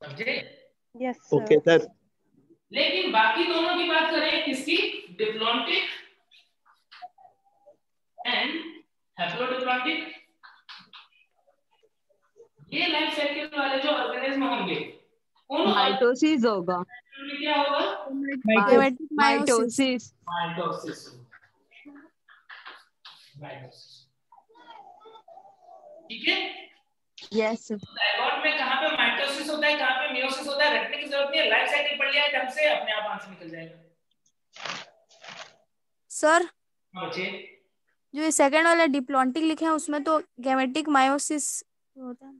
समझे? Yes okay sir. सर। लेकिन बाकी दोनों की बात करें किसकी, डिप्लॉन्टिक एंड हैप्लोडिप्लॉन्टिक, ये लाइफ साइकिल वाले जो ऑर्गेनिज्म होंगे उन माइटोसिस होगा। में क्या होगा, गेमेटिक मायोसिस। माइटोसिस। माइटोसिस। ठीक है? यस। जाइगोट में कहां पे माइटोसिस होता है, कहां पे मियोसिस होता है, रटने की जरूरत नहीं है, लाइफ साइकिल पढ़ लिया है ढंग से, अपने आप आंसर निकल जाएगा। सर बच्चे जो ये सेकंड वाला डिप्लॉन्टिक लिखे हैं उसमें तो गेमेटिक मायोसिस होता है।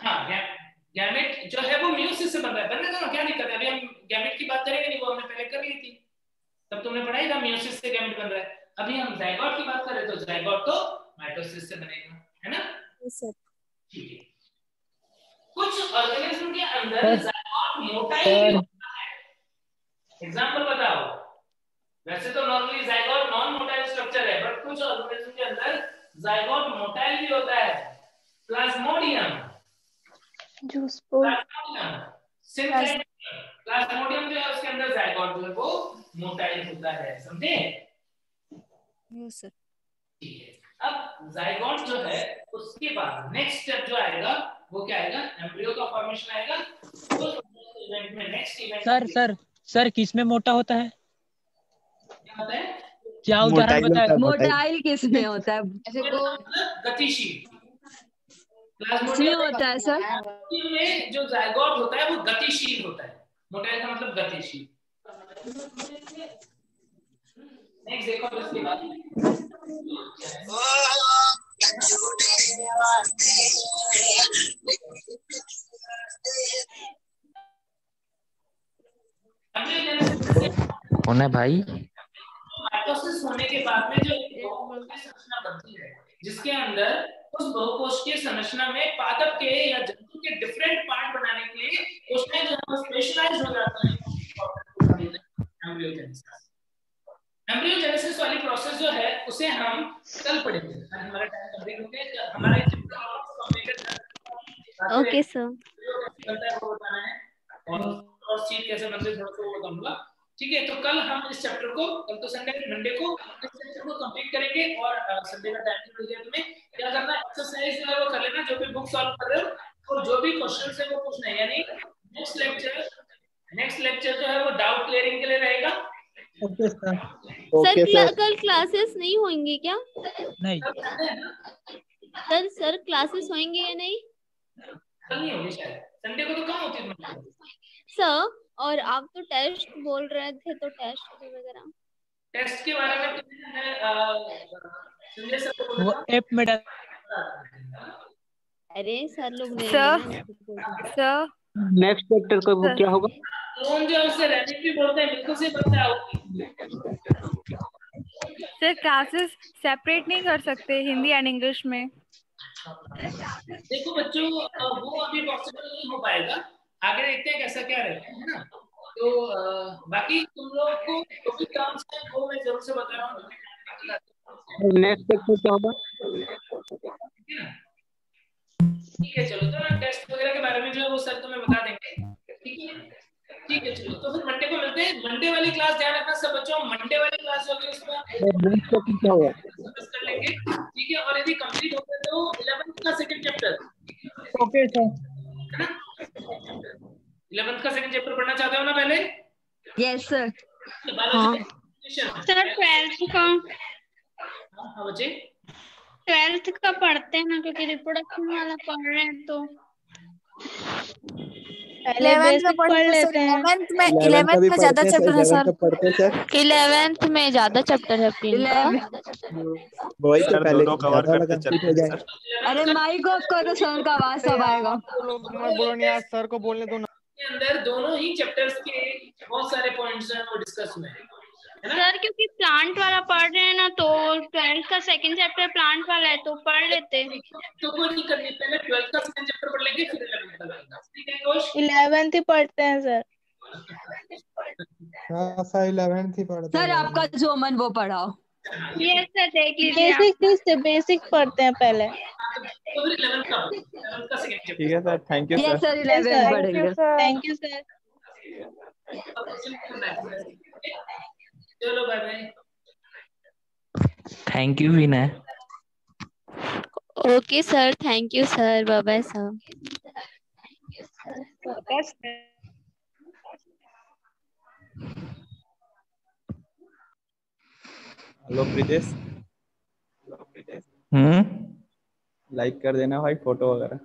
हाँ, गैमेट जो है वो मियोसिस से बन रहा है, बनने दो, क्या दिक्कत है? अभी हम गैमेट की बात करेंगे नहीं, वो हमने पहले कर ली थी, तब तुमने पढ़ा ही था मियोसिस से गैमेट बन रहा है। अभी हम जाइगोट की बात करें तो जाइगोट तो माइटोसिस से बनेगा, है ना? सर ठीक है। कुछ ऑर्गेनिज्म के अंदर जाइगोट मोटाइल भी होता है। एग्जांपल बताओ। वैसे तो normally zygote non motile structure है, बट कुछ ऑर्गेनिज्म के अंदर जाइगोट मोटाइल भी होता है। प्लाज्मोडियम, प्लाज्मोडियम जो है उसके अंदर जाइगोट जो है वो मोटाइल होता है, समझे? Yes sir. ठीक है। अब जाइगोट जो है उसके बाद नेक्स्ट स्टेप जो आएगा वो क्या आएगा, एम्ब्रियो का फॉर्मेशन आएगा। उस इवेंट में नेक्स्ट इवेंट सर किस में मोटा होता है? क्या होता है? क्या उदाहरण बताए? मोटाइल किस में होता है? गतिशील। प्लाज्मोडियम होता है सर। में जो जाइगोट होता है वो गतिशील होता है, मोटाइल का मतलब गतिशील। नेक्स्ट देखो इसके बाद कौन है भाई? माइटोसिस होने के बाद में जो बहुकोशीय संरचना बनती है, जिसके अंदर उस बहुकोशीय संरचना में पादप के या जंतु के डिफरेंट पार्ट बनाने के लिए कोशिकाएं जो है स्पेशलाइज हो जाती हैं। एम्ब्रियोजेनेसिस वाली प्रोसेस जो है उसे हम कल पढ़ेंगे। हमारा टाइम कंप्लीट हो गया, हमारा ये चैप्टर ओके सर। चलता है वो बताना है, और चीज कैसे बनते हैं थोड़ा सा वो बताऊंगा। ठीक है, तो कल हम इस चैप्टर को, कल तो संडे मंडे को इस चैप्टर को कंप्लीट करेंगे। और संडे का टाइम मिल गया, तुम्हें क्या करना है, एक्सरसाइज जो है वो कर लेना, जो भी बुक सॉल्व कर रहे हो, और जो भी क्वेश्चन है वो पूछना है। यानी नेक्स्ट लेक्चर जो है वो डाउट क्लियरिंग के लिए रहेगा। Okay sir. सर कल क्लासेस नहीं होंगी क्या? नहीं सर क्लासेस होंगे या नहीं? कल नहीं होगी शायद, संडे को तो कहाँ होती है सर। और आप तो टेस्ट बोल रहे थे, तो टेस्ट वगैरह, टेस्ट के बारे में संजय सर को वो ऐप में डाल। अरे सर लोग नहीं सर नेक्स्ट चैप्टर का वो क्या होगा? कौन जो उससे रैपिड भी बोलते हैं, बिल्कुल से बोलता है। सर क्लासेस सेपरेट नहीं कर सकते हिंदी एंड इंग्लिश में? देखो बच्चों, वो अभी पॉसिबल नहीं हो पाएगा, आगे देखते हैं कैसा क्या रहता है ना। तो बाकी तुम लोग को जो भी टर्म्स है वो मैं जरूर से बता रहा हूँ। नेक्स्ट चैप्टर क्या होगा? ठीक है, चलो तो टेस्ट वगैरह के बारे में जो है वो सर तुम्हें बता देंगे। ठीक है, चलो तो फिर मंडे को मिलते हैं। मंडे वाली क्लास ध्यान रखना सब बच्चों, मंडे वाली क्लास होगी उसमें नेक्स्ट चैप्टर क्या होगा? कर लेंगे। ठीक है, और यदि कंप्लीट हो गया तो 11th का second chapter. Okay sir. 11th का सेकंड चैप्टर पढ़ना चाहते हो ना पहले? Yes sir. सर 12th का, हाँ बच्चे 12th का पढ़ते हैं ना, क्योंकि रिप्रोडक्शन वाला पढ़ रहे हैं तो पहले 11th बेसिक पढ़ लेते हैं। 11th में ज्यादा चैप्टर है सर। 11th में ज्यादा चैप्टर है प्रियंका। वही तो पहले कवर करते चलते हैं सर। अरे माइक ऑफ करो, सर का आवाज सब आएगा। बोलो नहीं, आज सर को बोलने दो ना। के अंदर दोनों ही चैप्टर्स के बहुत सारे पॉइंट्स हैं वो डिस्कस हुए हैं सर, क्योंकि प्लांट वाला पढ़ रहे हैं ना, तो 12th का सेकंड चैप्टर प्लांट वाला है तो पढ़ लेते हैं। तो कोई नहीं करनी, पहले 12th का सेकंड चैप्टर पढ़ लेंगे फिर 11th का पढ़ेंगे। ठीक है कोश? 11th ही पढ़ते हैं सर। हाँ सर 11th ही पढ़ते सर आपका जो मन वो पढ़ाओ। ये सर देख लीजिए, बेसिक पढ़ते हैं पहले। तो फिर 11th का सेकंड चैप्टर। ठीक है sir, thank you yes sir. Sir 11 बढ़ेगा। Thank you sir. चलो bye bye. Thank you Vinay. Okay sir, thank you sir, bye bye sir. Hello Pritesh, hmm, like कर देना भाई फोटो वगैरह।